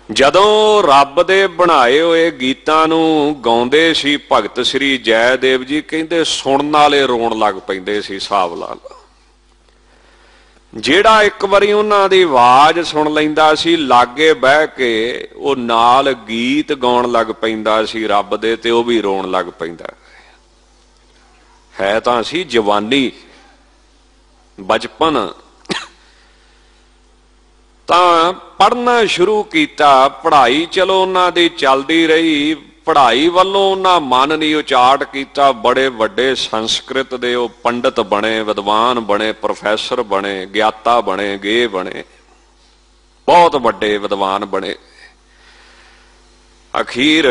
Speaker 2: ਜਦੋਂ ਰੱਬ ਦੇ ਬਣਾਏ ਹੋਏ ਗੀਤਾਂ ਨੂੰ ਗਾਉਂਦੇ ਸੀ ਭਗਤ ਸ੍ਰੀ ਜੈਦੇਵ ਜੀ, ਕਹਿੰਦੇ ਸੁਣਨ ਵਾਲੇ ਰੋਣ ਲੱਗ ਪੈਂਦੇ ਸੀ। ਹਿਸਾਬ ਲਾ ਲਓ, ਜਿਹੜਾ ਇੱਕ ਵਾਰੀ ਉਹਨਾਂ ਦੀ ਆਵਾਜ਼ ਸੁਣ ਲੈਂਦਾ ਸੀ, ਲਾਗੇ ਬਹਿ ਕੇ ਉਹ ਨਾਲ ਗੀਤ ਗਾਉਣ ਲੱਗ ਪੈਂਦਾ ਸੀ ਰੱਬ ਦੇ, ਤੇ ਉਹ ਵੀ ਰੋਣ ਲੱਗ ਪੈਂਦਾ ਹੈ। ਤਾਂ ਸੀ ਜਵਾਨੀ, ਬਚਪਨ। ਤਾਂ ਪੜ੍ਹਨਾ ਸ਼ੁਰੂ ਕੀਤਾ, ਪੜ੍ਹਾਈ ਚਲੋ ਉਹਨਾਂ ਦੀ ਚੱਲਦੀ ਰਹੀ। ਪੜ੍ਹਾਈ ਵੱਲੋਂ ਉਹਨਾਂ ਮਨ ਨਹੀਂ ਉਚਾਟ ਕੀਤਾ। ਬੜੇ ਵੱਡੇ ਸੰਸਕ੍ਰਿਤ ਦੇ ਉਹ ਪੰਡਤ ਬਣੇ, ਵਿਦਵਾਨ ਬਣੇ, ਪ੍ਰੋਫੈਸਰ ਬਣੇ, ਗਿਆਤਾ ਬਣੇ, ਗੇ ਬਣੇ, ਬਹੁਤ ਵੱਡੇ ਵਿਦਵਾਨ ਬਣੇ। ਅਖੀਰ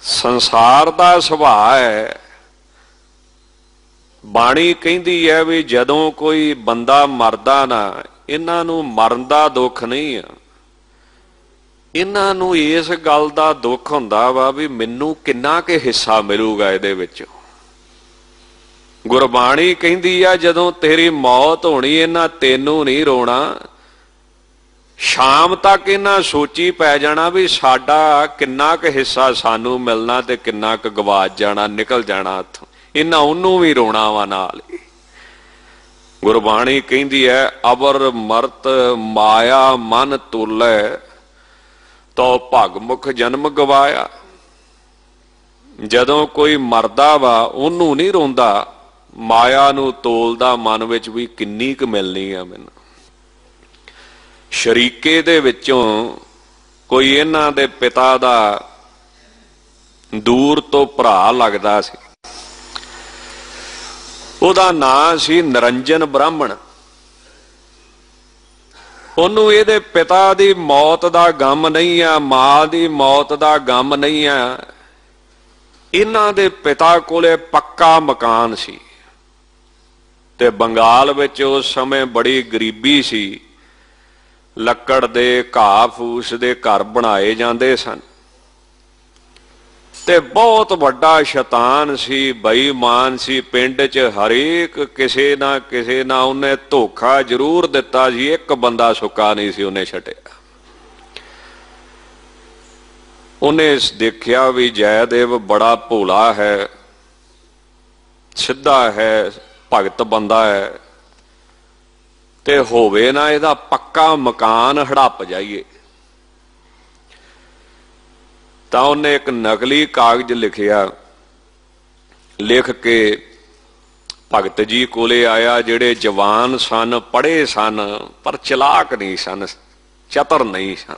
Speaker 2: ਸੰਸਾਰ ਦਾ ਸੁਭਾਅ ਹੈ, ਬਾਣੀ ਕਹਿੰਦੀ ਹੈ ਵੀ ਜਦੋਂ ਕੋਈ ਬੰਦਾ ਮਰਦਾ ਨਾ, ਇਹਨਾਂ ਨੂੰ ਮਰਨ ਦਾ ਦੁੱਖ ਨਹੀਂ ਆ, ਇਹਨਾਂ ਨੂੰ ਇਸ ਗੱਲ ਦਾ ਦੁੱਖ ਹੁੰਦਾ ਵਾ ਵੀ ਮੈਨੂੰ ਕਿੰਨਾ ਕੁ ਹਿੱਸਾ ਮਿਲੂਗਾ ਇਹਦੇ ਵਿੱਚ। ਗੁਰਬਾਣੀ ਕਹਿੰਦੀ ਆ ਜਦੋਂ ਤੇਰੀ ਮੌਤ ਹੋਣੀ ਇਹਨਾਂ ਤੈਨੂੰ ਨਹੀਂ ਰੋਣਾ, ਸ਼ਾਮ ਤੱਕ ਇਹਨਾਂ ਸੋਚੀ ਪੈ ਜਾਣਾ ਵੀ ਸਾਡਾ ਕਿੰਨਾ ਕੁ ਹਿੱਸਾ ਸਾਨੂੰ ਮਿਲਣਾ ਤੇ ਕਿੰਨਾ ਕੁ ਗਵਾਚ ਜਾਣਾ, ਨਿਕਲ ਜਾਣਾ ਇੱਥੋਂ। ਇਹਨਾਂ ਉਹਨੂੰ ਵੀ ਰੋਣਾ ਵਾ ਨਾਲ ਹੀ। ਗੁਰਬਾਣੀ ਕਹਿੰਦੀ ਹੈ ਅਬਰ ਮਰਤ ਮਾਇਆ ਮਨ ਤੁਲੈ, ਤੋ ਭਗਮੁਖ ਜਨਮ ਗਵਾਇਆ। ਜਦੋਂ ਕੋਈ ਮਰਦਾ ਵਾ ਉਹਨੂੰ ਨਹੀਂ ਰੋਂਦਾ, ਮਾਇਆ ਨੂੰ ਤੋਲਦਾ ਮਨ ਵਿੱਚ ਵੀ ਕਿੰਨੀ ਕੁ ਮਿਲਣੀ ਆ ਮੈਨੂੰ। ਸ਼ਰੀਕੇ ਦੇ ਵਿੱਚੋਂ ਕੋਈ ਇਹਨਾਂ ਦੇ ਪਿਤਾ ਦਾ ਦੂਰ ਤੋਂ ਭਰਾ ਲੱਗਦਾ ਸੀ, ਉਹਦਾ ਨਾਂ ਸੀ ਨਿਰੰਜਨ ਬ੍ਰਾਹਮਣ। ਉਹਨੂੰ ਇਹਦੇ ਪਿਤਾ ਦੀ ਮੌਤ ਦਾ ਗਮ ਨਹੀਂ ਆ, ਮਾਂ ਦੀ ਮੌਤ ਦਾ ਗਮ ਨਹੀਂ ਆ। ਇਹਨਾਂ ਦੇ ਪਿਤਾ ਕੋਲੇ ਪੱਕਾ ਮਕਾਨ ਸੀ ਤੇ ਬੰਗਾਲ ਵਿੱਚ ਉਸ ਸਮੇਂ ਬੜੀ ਗਰੀਬੀ ਸੀ। ਲੱਕੜ ਦੇ ਘਾਹ ਫੂਸ ਦੇ ਘਰ ਬਣਾਏ ਜਾਂਦੇ ਸਨ ਤੇ ਬਹੁਤ ਵੱਡਾ ਸ਼ੈਤਾਨ ਸੀ, ਬੇਈਮਾਨ ਸੀ। ਪਿੰਡ 'ਚ ਹਰੇਕ ਕਿਸੇ ਨਾ ਕਿਸੇ ਨਾਲ ਉਹਨੇ ਧੋਖਾ ਜ਼ਰੂਰ ਦਿੱਤਾ ਸੀ, ਇੱਕ ਬੰਦਾ ਸੁੱਕਾ ਨਹੀਂ ਸੀ ਉਹਨੇ ਛੱਡਿਆ। ਉਹਨੇ ਦੇਖਿਆ ਵੀ ਜੈਦੇਵ ਬੜਾ ਭੋਲਾ ਹੈ, ਸਿੱਧਾ ਹੈ, ਭਗਤ ਬੰਦਾ ਹੈ, ਤੇ ਹੋਵੇ ਨਾ ਇਹਦਾ ਪੱਕਾ ਮਕਾਨ, ਹੜੱਪ ਜਾਈਏ। ਤਾਂ ਉਹਨੇ ਇੱਕ ਨਕਲੀ ਕਾਗਜ਼ ਲਿਖਿਆ, ਲਿਖ ਕੇ ਭਗਤ ਜੀ ਕੋਲੇ ਆਇਆ, ਜਿਹੜੇ ਜਵਾਨ ਸਨ, ਪੜ੍ਹੇ ਸਨ, ਪਰ ਚਲਾਕ ਨਹੀਂ ਸਨ, ਚਤਰ ਨਹੀਂ ਸਨ,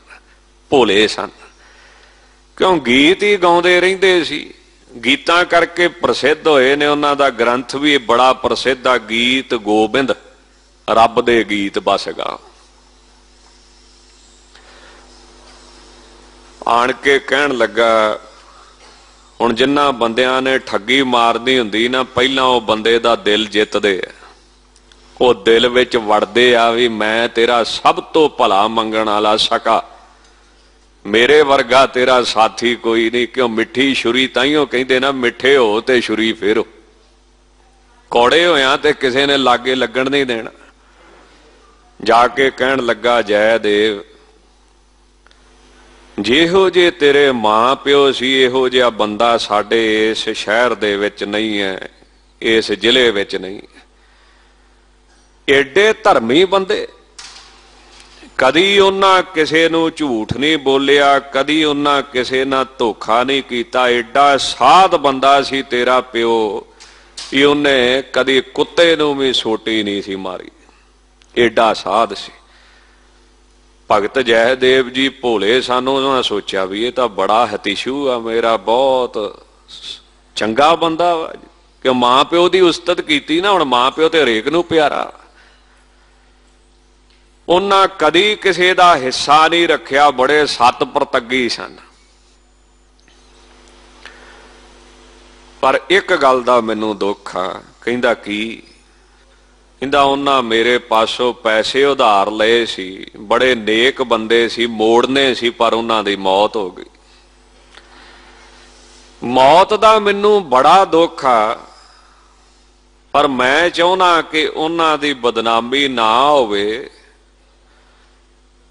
Speaker 2: ਭੋਲੇ ਸਨ। ਕਿਉਂ ਗੀਤ ਹੀ ਗਾਉਂਦੇ ਰਹਿੰਦੇ ਸੀ, ਗੀਤਾਂ ਕਰਕੇ ਪ੍ਰਸਿੱਧ ਹੋਏ ਨੇ। ਉਹਨਾਂ ਦਾ ਗ੍ਰੰਥ ਵੀ ਬੜਾ ਪ੍ਰਸਿੱਧ ਆ, ਗੀਤ ਗੋਬਿੰਦ, ਰੱਬ ਦੇ ਗੀਤ ਬਸ ਗਾ। ਆਣ ਕੇ ਕਹਿਣ ਲੱਗਾ, ਹੁਣ ਜਿੰਨਾ ਬੰਦਿਆਂ ਨੇ ਠੱਗੀ ਮਾਰਨੀ ਹੁੰਦੀ ਨਾ, ਪਹਿਲਾਂ ਉਹ ਬੰਦੇ ਦਾ ਦਿਲ ਜਿੱਤਦੇ ਆ। ਉਹ ਦਿਲ ਵਿੱਚ ਵੜਦੇ ਆ ਵੀ ਮੈਂ ਤੇਰਾ ਸਭ ਤੋਂ ਭਲਾ ਮੰਗਣ ਵਾਲਾ ਸਕਾ, ਮੇਰੇ ਵਰਗਾ ਤੇਰਾ ਸਾਥੀ ਕੋਈ ਨਹੀਂ। ਕਿਉਂ ਮਿੱਠੀ ਛੁਰੀ, ਤਾਈਓ ਕਹਿੰਦੇ ਨਾ ਮਿੱਠੇ ਹੋ ਤੇ ਛੁਰੀ ਫੇਰੋ। ਕੌੜੇ ਹੋਇਆ ਤੇ ਕਿਸੇ ਨੇ ਲਾਗੇ ਲੱਗਣ ਨਹੀਂ ਦੇਣਾ। ਜਾ ਕੇ ਕਹਿਣ ਲੱਗਾ, ਜੈਦੇਵ ਜਿਹੋ ਜੇ ਤੇਰੇ ਮਾਂ ਪਿਓ ਸੀ, ਇਹੋ ਜਿਹਾ ਬੰਦਾ ਸਾਡੇ ਇਸ ਸ਼ਹਿਰ ਦੇ ਵਿੱਚ ਨਹੀਂ ਹੈ, ਇਸ ਜ਼ਿਲ੍ਹੇ ਵਿੱਚ ਨਹੀਂ। ਏਡੇ ਧਰਮੀ ਬੰਦੇ, ਕਦੀ ਉਹਨਾਂ ਕਿਸੇ ਨੂੰ ਝੂਠ ਨਹੀਂ ਬੋਲਿਆ, ਕਦੀ ਉਹਨਾਂ ਕਿਸੇ ਨਾਲ ਧੋਖਾ ਨਹੀਂ ਕੀਤਾ। ਏਡਾ ਸਾਧ ਬੰਦਾ ਸੀ ਤੇਰਾ ਪਿਓ, ਕਿ ਉਹਨੇ ਕਦੀ ਕੁੱਤੇ ਨੂੰ ਵੀ ਸੋਟੀ ਨਹੀਂ ਸੀ ਮਾਰੀ, ਏਡਾ ਸਾਧ ਸੀ। ਭਗਤ ਜੈਦੇਵ ਜੀ ਭੋਲੇ ਸਨ, ਉਹਨਾਂ ਸੋਚਿਆ ਵੀ ਇਹ ਤਾਂ ਬੜਾ ਹਤੀਸ਼ੂ ਆ, ਮੇਰਾ ਬਹੁਤ ਚੰਗਾ ਬੰਦਾ ਵਾ, ਕਿ ਮਾਂ ਪਿਓ ਦੀ ਉਸਤਤ ਕੀਤੀ ਨਾ। ਹੁਣ ਮਾਂ ਪਿਓ ਤੇ ਹਰੇਕ ਨੂੰ ਪਿਆਰਾ। ਉਹਨਾਂ ਕਦੀ ਕਿਸੇ ਦਾ ਹਿੱਸਾ ਨਹੀਂ ਰੱਖਿਆ, ਬੜੇ ਸੱਤ ਪ੍ਰਤੱਗੀ ਸਨ। ਪਰ ਇੱਕ ਗੱਲ ਦਾ ਮੈਨੂੰ ਦੁੱਖ ਆ। ਕਹਿੰਦਾ ਕੀ? ਕਹਿੰਦਾ ਉਹਨਾਂ ਮੇਰੇ ਪਾਸੋਂ ਪੈਸੇ ਉਧਾਰ ਲਏ ਸੀ, ਬੜੇ ਨੇਕ ਬੰਦੇ ਸੀ, ਮੋੜਨੇ ਸੀ, ਪਰ ਉਹਨਾਂ ਦੀ ਮੌਤ ਹੋ ਗਈ। ਮੌਤ ਦਾ ਮੈਨੂੰ ਬੜਾ ਦੁੱਖ ਆ, ਪਰ ਮੈਂ ਚਾਹੁੰਦਾ ਕਿ ਉਹਨਾਂ ਦੀ ਬਦਨਾਮੀ ਨਾ ਹੋਵੇ।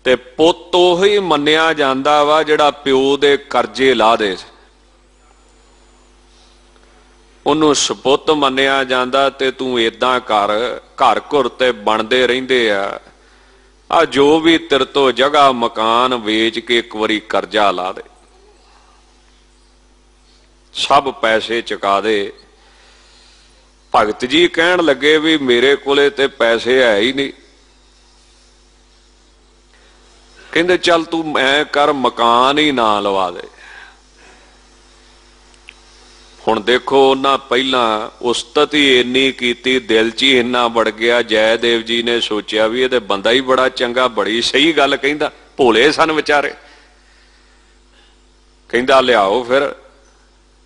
Speaker 2: ਤੇ ਪੁੱਤ ਉਹੀ ਮੰਨਿਆ ਜਾਂਦਾ ਵਾ ਜਿਹੜਾ ਪਿਓ ਦੇ ਕਰਜ਼ੇ ਲਾਹ ਦੇ, ਉਹਨੂੰ ਸਪੁੱਤ ਮੰਨਿਆ ਜਾਂਦਾ। ਤੇ ਤੂੰ ਏਦਾਂ ਕਰ, ਘਰ ਘੁਰ ਤੇ ਬਣਦੇ ਰਹਿੰਦੇ ਆ ਜੋ ਵੀ ਤੇਰੇ ਤੋਂ ਜਗ੍ਹਾ ਮਕਾਨ ਵੇਚ ਕੇ ਇੱਕ ਵਾਰੀ ਕਰਜ਼ਾ ਲਾ ਦੇ, ਸਭ ਪੈਸੇ ਚੁਕਾ ਦੇ। ਭਗਤ ਜੀ ਕਹਿਣ ਲੱਗੇ ਵੀ ਮੇਰੇ ਕੋਲੇ ਤੇ ਪੈਸੇ ਹੈ ਹੀ ਨਹੀਂ। ਕਹਿੰਦੇ ਚੱਲ ਤੂੰ ਐ ਕਰ, ਮਕਾਨ ਹੀ ਨਾ ਲਵਾ ਦੇ। ਹੁਣ ਦੇਖੋ, ਉਹਨਾਂ ਪਹਿਲਾਂ ਉਸਤਤ ਹੀ ਇੰਨੀ ਕੀਤੀ, ਦਿਲ 'ਚ ਹੀ ਇੰਨਾ ਵੜ ਗਿਆ। ਜੈਦੇਵ ਜੀ ਨੇ ਸੋਚਿਆ ਵੀ ਇਹ ਤੇ ਬੰਦਾ ਹੀ ਬੜਾ ਚੰਗਾ, ਬੜੀ ਸਹੀ ਗੱਲ ਕਹਿੰਦਾ। ਭੋਲੇ ਸਨ ਵਿਚਾਰੇ। ਕਹਿੰਦਾ ਲਿਆਓ ਫਿਰ।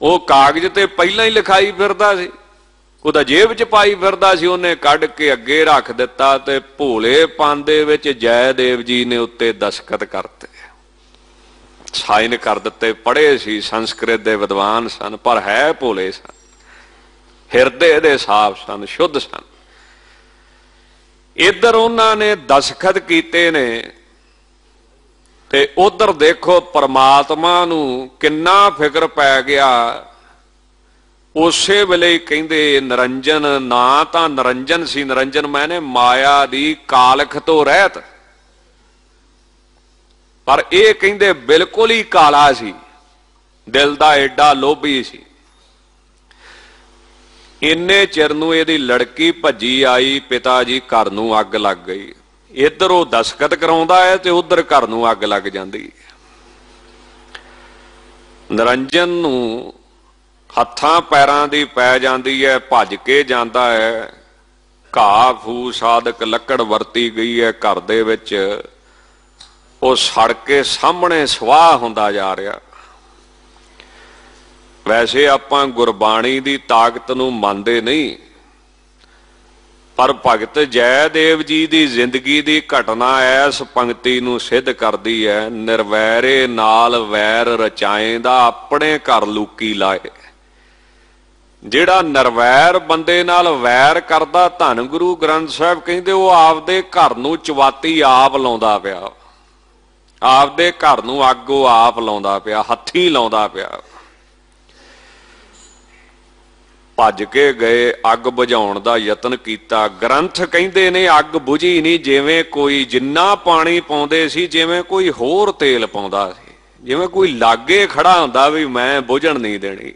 Speaker 2: ਉਹ ਕਾਗਜ਼ ਤੇ ਪਹਿਲਾਂ ਹੀ ਲਿਖਾਈ ਫਿਰਦਾ ਸੀ, ਉਹਦਾ ਜੇਬ 'ਚ ਪਾਈ ਫਿਰਦਾ ਸੀ। ਉਹਨੇ ਕੱਢ ਕੇ ਅੱਗੇ ਰੱਖ ਦਿੱਤਾ ਤੇ ਭੋਲੇ ਪਨ ਦੇ ਵਿੱਚ ਜੈਦੇਵ ਜੀ ਨੇ ਉੱਤੇ ਦਸਖਤ ਕਰਤੇ, ਸਾਈਨ ਕਰ ਦਿੱਤੇ। ਪੜ੍ਹੇ ਸੀ, ਸੰਸਕ੍ਰਿਤ ਦੇ ਵਿਦਵਾਨ ਸਨ, ਪਰ ਹੈ ਭੋਲੇ ਸਨ। ਹਿਰਦੇ ਦੇ ਸਾਫ਼ ਸਨ, ਸ਼ੁੱਧ ਸਨ। ਇੱਧਰ ਉਹਨਾਂ ਨੇ ਦਸਖਤ ਕੀਤੇ ਨੇ ਤੇ ਉਧਰ ਦੇਖੋ ਪਰਮਾਤਮਾ ਨੂੰ ਕਿੰਨਾ ਫਿਕਰ ਪੈ ਗਿਆ। ਉਸੇ ਵੇਲੇ ਹੀ ਕਹਿੰਦੇ ਨਿਰੰਜਨ, ਨਾ ਤਾਂ ਨਿਰੰਜਨ ਸੀ, ਨਿਰੰਜਨ ਮੈਨੇ ਮਾਇਆ ਦੀ ਕਾਲਖ ਤੋਂ ਰਹਿਤ, ਪਰ ਇਹ ਕਹਿੰਦੇ ਬਿਲਕੁਲ ਹੀ ਕਾਲਾ ਸੀ, ਦਿਲ ਦਾ ਐਡਾ ਲੋਭੀ ਸੀ। ਇੰਨੇ ਚਿਰ ਨੂੰ ਇਹਦੀ ਲੜਕੀ ਭੱਜੀ ਆਈ, ਪਿਤਾ ਜੀ ਘਰ ਨੂੰ ਅੱਗ ਲੱਗ ਗਈ। ਇੱਧਰ ਉਹ ਦਸਖਤ ਕਰਾਉਂਦਾ ਹੈ ਤੇ ਉਧਰ ਘਰ ਨੂੰ ਅੱਗ ਲੱਗ ਜਾਂਦੀ। ਨਿਰੰਜਨ ਨੂੰ ਹੱਥਾਂ ਪੈਰਾਂ ਦੀ ਪੈ ਜਾਂਦੀ ਹੈ, ਭੱਜ ਕੇ ਜਾਂਦਾ ਹੈ। ਘਾਹ ਫੂਸ ਆਦਿਕ ਲੱਕੜ ਵਰਤੀ ਗਈ ਹੈ ਘਰ ਦੇ ਵਿੱਚ, ਉਹ ਸੜ ਕੇ ਸਾਹਮਣੇ ਸਵਾਹ ਹੁੰਦਾ ਜਾ ਰਿਹਾ। ਵੈਸੇ ਆਪਾਂ ਗੁਰਬਾਣੀ ਦੀ ਤਾਕਤ ਨੂੰ ਮੰਨਦੇ ਨਹੀਂ, ਪਰ ਭਗਤ ਜੈਦੇਵ ਜੀ ਦੀ ਜ਼ਿੰਦਗੀ ਦੀ ਘਟਨਾ ਇਸ ਪੰਕਤੀ ਨੂੰ ਸਿੱਧ ਕਰਦੀ ਹੈ। ਨਿਰਵੈਰੇ ਨਾਲ ਵੈਰ ਰਚਾਏਂਦਾ, ਆਪਣੇ ਘਰ ਲੂਕੀ ਲਾਏ। ਜਿਹੜਾ ਨਿਰਵੈਰ ਬੰਦੇ ਨਾਲ ਵੈਰ ਕਰਦਾ, ਧੰਨ ਗੁਰੂ ਗ੍ਰੰਥ ਸਾਹਿਬ ਕਹਿੰਦੇ ਉਹ ਆਪਦੇ ਘਰ ਨੂੰ ਚਵਾਤੀ ਆਪ ਲਾਉਂਦਾ ਪਿਆ, ਆਪਦੇ ਘਰ ਨੂੰ ਅੱਗ ਉਹ ਆਪ ਲਾਉਂਦਾ ਪਿਆ, ਹੱਥੀਂ ਲਾਉਂਦਾ ਪਿਆ। ਭੱਜ ਕੇ ਗਏ, ਅੱਗ ਬੁਝਾਉਣ ਦਾ ਯਤਨ ਕੀਤਾ। ਗ੍ਰੰਥ ਕਹਿੰਦੇ ਨੇ ਅੱਗ ਬੁਝੀ ਨਹੀਂ, ਜਿਵੇਂ ਕੋਈ ਜਿੰਨਾ ਪਾਣੀ ਪਾਉਂਦੇ ਸੀ ਜਿਵੇਂ ਕੋਈ ਹੋਰ ਤੇਲ ਪਾਉਂਦਾ ਸੀ, ਜਿਵੇਂ ਕੋਈ ਲਾਗੇ ਖੜਾ ਹੁੰਦਾ ਵੀ ਮੈਂ ਬੁਝਣ ਨਹੀਂ ਦੇਣੀ।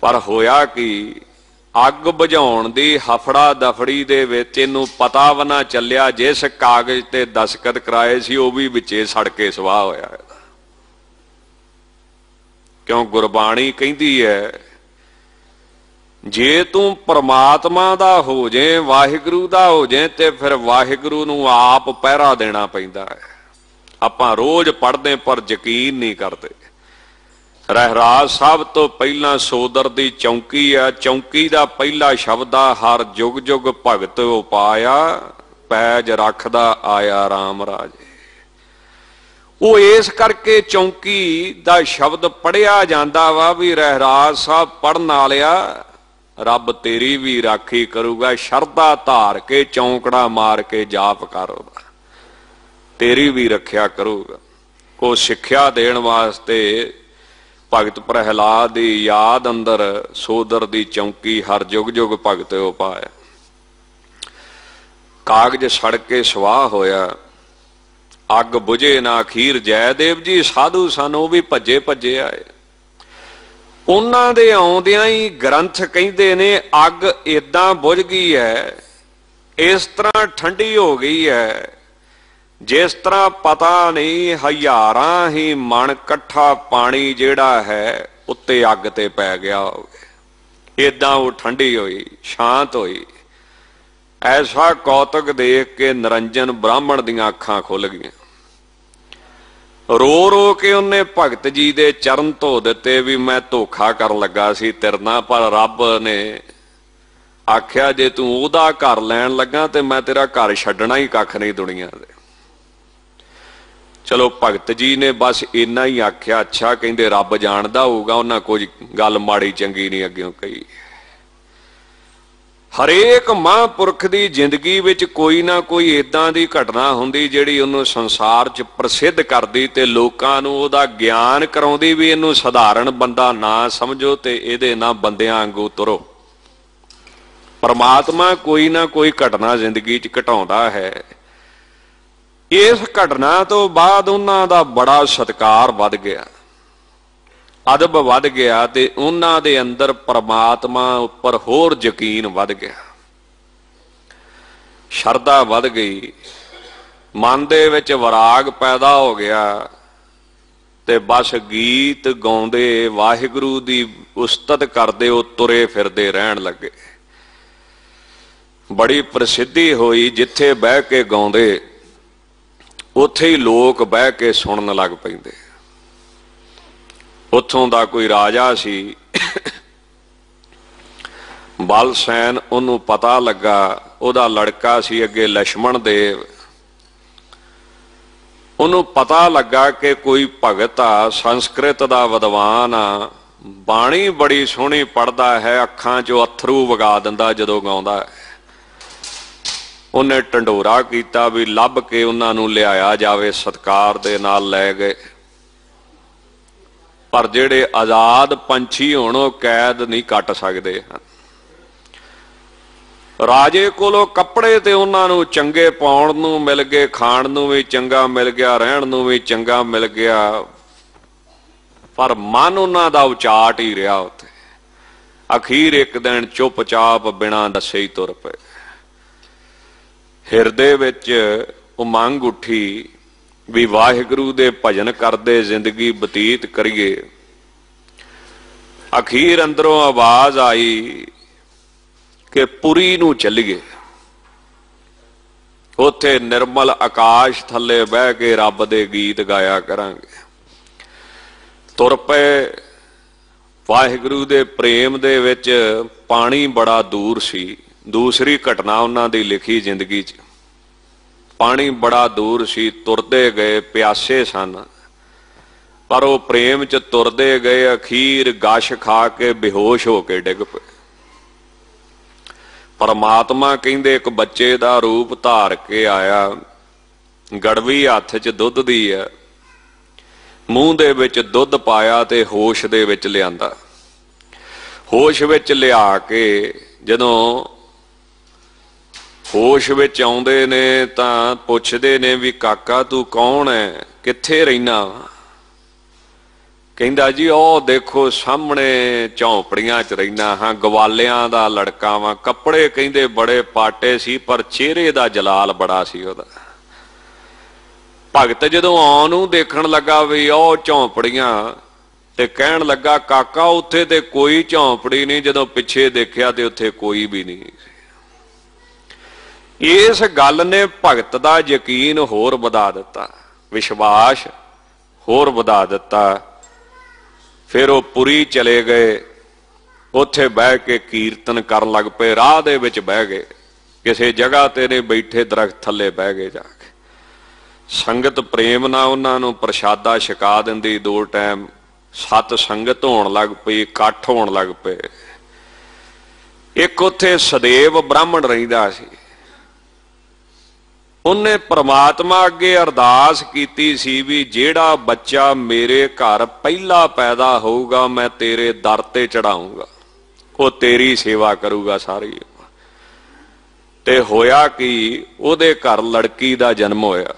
Speaker 2: ਪਰ ਹੋਇਆ ਕਿ ਅੱਗ ਬੁਝਾਉਣ ਦੀ ਹਫੜਾ ਦਫੜੀ ਦੇ ਵਿੱਚ ਇਹਨੂੰ ਪਤਾ ਵੀ ਨਾ ਚੱਲਿਆ, ਜਿਸ ਕਾਗਜ਼ ਤੇ ਦਸਖਤ ਕਰਾਏ ਸੀ ਉਹ ਵੀ ਵਿੱਚੇ ਸੜ ਕੇ ਸਵਾਹ ਹੋਇਆ। ਕਿਉਂ ਗੁਰਬਾਣੀ ਕਹਿੰਦੀ ਹੈ ਜੇ ਤੂੰ ਪ੍ਰਮਾਤਮਾ ਦਾ ਹੋ ਜੇ, ਵਾਹਿਗੁਰੂ ਦਾ ਹੋ ਜੇ, ਤੇ ਫਿਰ ਵਾਹਿਗੁਰੂ ਨੂੰ ਆਪ ਪਹਿਰਾ ਦੇਣਾ ਪੈਂਦਾ ਹੈ। ਆਪਾਂ ਰੋਜ਼ ਪੜ੍ਹਦੇ ਪਰ ਯਕੀਨ ਨਹੀਂ ਕਰਦੇ। ਰਹਿਰਾਜ ਸਾਹਿਬ ਤੋਂ ਪਹਿਲਾਂ ਸੋਦਰ ਦੀ ਚੌਂਕੀ ਆ, ਚੌਂਕੀ ਦਾ ਪਹਿਲਾ ਸ਼ਬਦ ਆ ਹਰ ਜੁਗ ਜੁਗ ਭਗਤ ਉਪਾਇਆ, ਪੈਜ ਰੱਖਦਾ ਆਇਆ ਰਾਮ ਰਾਜੇ। ਉਹ ਇਸ ਕਰਕੇ ਚੌਂਕੀ ਦਾ ਸ਼ਬਦ ਪੜਿਆ ਜਾਂਦਾ ਵਾ ਵੀ ਰਹਿਰਾਜ ਸਾਹਿਬ ਪੜਨ ਵਾਲਿਆ, ਰੱਬ ਤੇਰੀ ਵੀ ਰਾਖੀ ਕਰੂਗਾ, ਸ਼ਰਧਾ ਧਾਰ ਕੇ ਚੌਂਕੜਾ ਮਾਰ ਕੇ ਜਾਪ ਕਰ, ਤੇਰੀ ਵੀ ਰੱਖਿਆ ਕਰੂਗਾ। ਉਹ ਸਿੱਖਿਆ ਦੇਣ ਵਾਸਤੇ ਭਗਤ ਪ੍ਰਹਿਲਾਦ ਦੀ ਯਾਦ ਅੰਦਰ ਸੋਦਰ ਦੀ ਚੌਂਕੀ ਹਰ ਜੁਗ ਜੁਗ ਭਗਤ ਉਪਾਇਆ। ਕਾਗਜ਼ ਸੜ ਕੇ ਸਵਾਹ ਹੋਇਆ, ਅੱਗ ਬੁਝੇ ਨਾ। ਅਖੀਰ ਜੈਦੇਵ ਜੀ ਸਾਧੂ ਸਨ, ਉਹ ਵੀ ਭੱਜੇ ਭੱਜੇ ਆਏ। ਉਹਨਾਂ ਦੇ ਆਉਂਦਿਆਂ ਹੀ ਗ੍ਰੰਥ ਕਹਿੰਦੇ ਨੇ ਅੱਗ ਏਦਾਂ ਬੁਝ ਗਈ ਹੈ, ਇਸ ਤਰ੍ਹਾਂ ਠੰਡੀ ਹੋ ਗਈ ਹੈ ਜਿਸ ਤਰ੍ਹਾਂ ਪਤਾ ਨਹੀਂ ਹਜ਼ਾਰਾਂ ਹੀ ਮਣ ਇਕੱਠਾ ਪਾਣੀ ਜਿਹੜਾ ਹੈ ਉੱਤੇ ਅੱਗ ਤੇ ਪੈ ਗਿਆ ਹੋਵੇ। ਏਦਾਂ ਉਹ ਠੰਡੀ ਹੋਈ, ਸ਼ਾਂਤ ਹੋਈ। ਐਸਾ ਕੌਤਕ ਦੇਖ ਕੇ ਨਿਰੰਜਨ ਬ੍ਰਾਹਮਣ ਦੀਆਂ ਅੱਖਾਂ ਖੁੱਲ ਗਈਆਂ। ਰੋ ਰੋ ਕੇ ਉਹਨੇ ਭਗਤ ਜੀ ਦੇ ਚਰਨ ਧੋ ਦਿੱਤੇ ਵੀ ਮੈਂ ਧੋਖਾ ਕਰਨ ਲੱਗਾ ਸੀ ਤੇਰੇ ਨਾਲ, ਪਰ ਰੱਬ ਨੇ ਆਖਿਆ ਜੇ ਤੂੰ ਉਹਦਾ ਘਰ ਲੈਣ ਲੱਗਾ ਤੇ ਮੈਂ ਤੇਰਾ ਘਰ ਛੱਡਣਾ ਹੀ ਕੱਖ ਨਹੀਂ ਦੁਨੀਆ ਦੇ। ਚਲੋ ਭਗਤ ਜੀ ਨੇ ਬਸ ਇੰਨਾ ਹੀ ਆਖਿਆ, ਅੱਛਾ ਕਹਿੰਦੇ ਰੱਬ ਜਾਣਦਾ ਹੋਊਗਾ, ਉਹਨਾਂ ਕੁਝ ਗੱਲ ਮਾੜੀ ਚੰਗੀ ਨਹੀਂ ਅੱਗਿਓਂ ਕਹੀ। ਹਰੇਕ ਮਹਾਂਪੁਰਖ ਦੀ ਜ਼ਿੰਦਗੀ ਵਿੱਚ ਕੋਈ ਨਾ ਕੋਈ ਏਦਾਂ ਦੀ ਘਟਨਾ ਹੁੰਦੀ ਜਿਹੜੀ ਉਹਨੂੰ ਸੰਸਾਰ 'ਚ ਪ੍ਰਸਿੱਧ ਕਰਦੀ ਤੇ ਲੋਕਾਂ ਨੂੰ ਉਹਦਾ ਗਿਆਨ ਕਰਾਉਂਦੀ ਵੀ ਇਹਨੂੰ ਸਧਾਰਨ ਬੰਦਾ ਨਾ ਸਮਝੋ ਤੇ ਇਹਦੇ ਨਾਲ ਬੰਦਿਆਂ ਵਾਂਗੂ ਤੁਰੋ। ਪਰਮਾਤਮਾ ਕੋਈ ਨਾ ਕੋਈ ਘਟਨਾ ਜ਼ਿੰਦਗੀ 'ਚ ਘਟਾਉਂਦਾ ਹੈ। ਇਸ ਘਟਨਾ ਤੋਂ ਬਾਅਦ ਉਹਨਾਂ ਦਾ ਬੜਾ ਸਤਿਕਾਰ ਵੱਧ ਗਿਆ, ਅਦਬ ਵੱਧ ਗਿਆ ਤੇ ਉਹਨਾਂ ਦੇ ਅੰਦਰ ਪਰਮਾਤਮਾ ਉੱਪਰ ਹੋਰ ਯਕੀਨ ਵੱਧ ਗਿਆ, ਸ਼ਰਧਾ ਵੱਧ ਗਈ, ਮਨ ਦੇ ਵਿੱਚ ਵਿਰਾਗ ਪੈਦਾ ਹੋ ਗਿਆ ਤੇ ਬਸ ਗੀਤ ਗਾਉਂਦੇ ਵਾਹਿਗੁਰੂ ਦੀ ਉਸਤਤ ਕਰਦੇ ਉਹ ਤੁਰੇ ਫਿਰਦੇ ਰਹਿਣ ਲੱਗੇ। ਬੜੀ ਪ੍ਰਸਿੱਧੀ ਹੋਈ, ਜਿੱਥੇ ਬਹਿ ਕੇ ਗਾਉਂਦੇ ਉੱਥੇ ਹੀ ਲੋਕ ਬਹਿ ਕੇ ਸੁਣਨ ਲੱਗ ਪੈਂਦੇ। ਉੱਥੋਂ ਦਾ ਕੋਈ ਰਾਜਾ ਸੀ ਬਲਸੈਨ, ਉਹਨੂੰ ਪਤਾ ਲੱਗਾ, ਉਹਦਾ ਲੜਕਾ ਸੀ ਅੱਗੇ ਲਛਮਣ ਦੇਵ, ਉਹਨੂੰ ਪਤਾ ਲੱਗਾ ਕਿ ਕੋਈ ਭਗਤ ਆ, ਸੰਸਕ੍ਰਿਤ ਦਾ ਵਿਦਵਾਨ ਆ, ਬਾਣੀ ਬੜੀ ਸੋਹਣੀ ਪੜ੍ਹਦਾ ਹੈ, ਅੱਖਾਂ 'ਚੋਂ ਅਥਰੂ ਵਗਾ ਦਿੰਦਾ ਜਦੋਂ ਗਾਉਂਦਾ ਹੈ। ਉਹਨੇ ਢੰਡੋਰਾ ਕੀਤਾ ਵੀ ਲੱਭ ਕੇ ਉਹਨਾਂ ਨੂੰ ਲਿਆਇਆ ਜਾਵੇ, ਸਤਿਕਾਰ ਦੇ ਨਾਲ ਲੈ ਗਏ। ਪਰ ਜਿਹੜੇ ਆਜ਼ਾਦ ਪੰਛੀ ਹੋਣ ਉਹ ਕੈਦ ਨਹੀਂ ਕੱਟ ਸਕਦੇ ਹਨ। ਰਾਜੇ ਕੋਲੋਂ ਕੱਪੜੇ ਤੇ ਉਹਨਾਂ ਨੂੰ ਚੰਗੇ ਪਾਉਣ ਨੂੰ ਮਿਲ ਗਏ, ਖਾਣ ਨੂੰ ਵੀ ਚੰਗਾ ਮਿਲ ਗਿਆ, ਰਹਿਣ ਨੂੰ ਵੀ ਚੰਗਾ ਮਿਲ ਗਿਆ, ਪਰ ਮਨ ਉਹਨਾਂ ਦਾ ਉਚਾਟ ਹੀ ਰਿਹਾ ਉੱਥੇ। ਅਖੀਰ ਇੱਕ ਦਿਨ ਚੁੱਪਚਾਪ ਬਿਨਾਂ ਦੱਸੇ ਹੀ ਤੁਰ ਪਏ। ਹਿਰਦੇ ਵਿੱਚ ਉਮੰਗ ਉੱਠੀ ਵੀ ਵਾਹਿਗੁਰੂ ਦੇ ਭਜਨ ਕਰਦੇ ਜ਼ਿੰਦਗੀ ਬਤੀਤ ਕਰੀਏ। ਅਖੀਰ ਅੰਦਰੋਂ ਆਵਾਜ਼ ਆਈ ਕਿ ਪੁਰੀ ਨੂੰ ਚੱਲੀਏ, ਉੱਥੇ ਨਿਰਮਲ ਆਕਾਸ਼ ਥੱਲੇ ਬਹਿ ਕੇ ਰੱਬ ਦੇ ਗੀਤ ਗਾਇਆ ਕਰਾਂਗੇ। ਤੁਰ ਪਏ। ਵਾਹਿਗੁਰੂ ਦੇ ਪ੍ਰੇਮ ਦੇ ਵਿੱਚ ਪਾਣੀ ਬੜਾ ਦੂਰ ਸੀ। ਦੂਸਰੀ ਘਟਨਾ ਉਹਨਾਂ ਦੀ ਲਿਖੀ ਜ਼ਿੰਦਗੀ 'ਚ, ਪਾਣੀ ਬੜਾ ਦੂਰ ਸੀ। ਤੁਰਦੇ ਗਏ, ਪਿਆਸੇ ਸਨ, ਪਰ ਉਹ ਪ੍ਰੇਮ 'ਚ ਤੁਰਦੇ ਗਏ। ਅਖੀਰ ਗਸ਼ ਖਾ ਕੇ ਬੇਹੋਸ਼ ਹੋ ਕੇ ਡਿੱਗ ਪਏ। ਪਰਮਾਤਮਾ ਕਹਿੰਦੇ ਇੱਕ ਬੱਚੇ ਦਾ ਰੂਪ ਧਾਰ ਕੇ ਆਇਆ, ਗੜਵੀ ਹੱਥ 'ਚ ਦੁੱਧ ਦੀ ਹੈ, ਮੂੰਹ ਦੇ ਵਿੱਚ ਦੁੱਧ ਪਾਇਆ ਤੇ ਹੋਸ਼ ਦੇ ਵਿੱਚ ਲਿਆਂਦਾ। ਹੋਸ਼ ਵਿੱਚ ਲਿਆ ਕੇ ਜਦੋਂ ਹੋਸ਼ ਵਿੱਚ ਆਉਂਦੇ ਨੇ ਤਾਂ ਪੁੱਛਦੇ ਨੇ ਵੀ ਕਾਕਾ ਤੂੰ ਕੌਣ ਹੈ, ਕਿੱਥੇ ਰਹਿਣਾ? ਕਹਿੰਦਾ ਜੀ ਉਹ ਦੇਖੋ ਸਾਹਮਣੇ ਝੌਂਪੜੀਆਂ 'ਚ ਰਹਿਣਾ ਹਾਂ, ਗਵਾਲਿਆਂ ਦਾ ਲੜਕਾ ਵਾਂ। ਕੱਪੜੇ ਕਹਿੰਦੇ ਬੜੇ ਪਾਟੇ ਸੀ ਪਰ ਚਿਹਰੇ ਦਾ ਜਲਾਲ ਬੜਾ ਸੀ ਉਹਦਾ। ਭਗਤ ਜਦੋਂ ਆਉਣ ਨੂੰ ਦੇਖਣ ਲੱਗਾ ਵੀ ਉਹ ਝੌਂਪੜੀਆਂ, ਤੇ ਕਹਿਣ ਲੱਗਾ ਕਾਕਾ ਉੱਥੇ ਤੇ ਕੋਈ ਝੌਂਪੜੀ ਨਹੀਂ। ਜਦੋਂ ਪਿੱਛੇ ਦੇਖਿਆ ਤੇ ਉੱਥੇ ਕੋਈ ਵੀ ਨਹੀਂ। ਇਸ ਗੱਲ ਨੇ ਭਗਤ ਦਾ ਯਕੀਨ ਹੋਰ ਵਧਾ ਦਿੱਤਾ, ਵਿਸ਼ਵਾਸ ਹੋਰ ਵਧਾ ਦਿੱਤਾ। ਫਿਰ ਉਹ ਪੁਰੀ ਚਲੇ ਗਏ, ਉੱਥੇ ਬਹਿ ਕੇ ਕੀਰਤਨ ਕਰਨ ਲੱਗ ਪਏ। ਰਾਹ ਦੇ ਵਿੱਚ ਬਹਿ ਗਏ, ਕਿਸੇ ਜਗ੍ਹਾ ਤੇ ਨਹੀਂ ਬੈਠੇ, ਦਰਖਤ ਥੱਲੇ ਬਹਿ ਗਏ ਜਾ ਕੇ। ਸੰਗਤ ਪ੍ਰੇਮ ਨਾਲ ਉਹਨਾਂ ਨੂੰ ਪ੍ਰਸ਼ਾਦਾ ਛਕਾ ਦਿੰਦੀ। 2 ਟਾਈਮ ਸਤ ਸੰਗਤ ਹੋਣ ਲੱਗ ਪਈ, ਇਕੱਠ ਹੋਣ ਲੱਗ ਪਏ। ਇੱਕ ਉੱਥੇ ਸਦੇਵ ਬ੍ਰਾਹਮਣ ਰਹਿੰਦਾ ਸੀ। ਉਹਨੇ ਪ੍ਰਮਾਤਮਾ ਅੱਗੇ ਅਰਦਾਸ ਕੀਤੀ ਸੀ ਵੀ ਜਿਹੜਾ ਬੱਚਾ ਮੇਰੇ ਘਰ ਪਹਿਲਾ ਪੈਦਾ ਹੋਊਗਾ ਮੈਂ ਤੇਰੇ ਦਰ ਤੇ ਚੜਾਊਂਗਾ, ਉਹ ਤੇਰੀ ਸੇਵਾ ਕਰੂਗਾ ਸਾਰੀ। ਤੇ ਹੋਇਆ ਕਿ ਉਹਦੇ ਘਰ ਲੜਕੀ ਦਾ ਜਨਮ ਹੋਇਆ।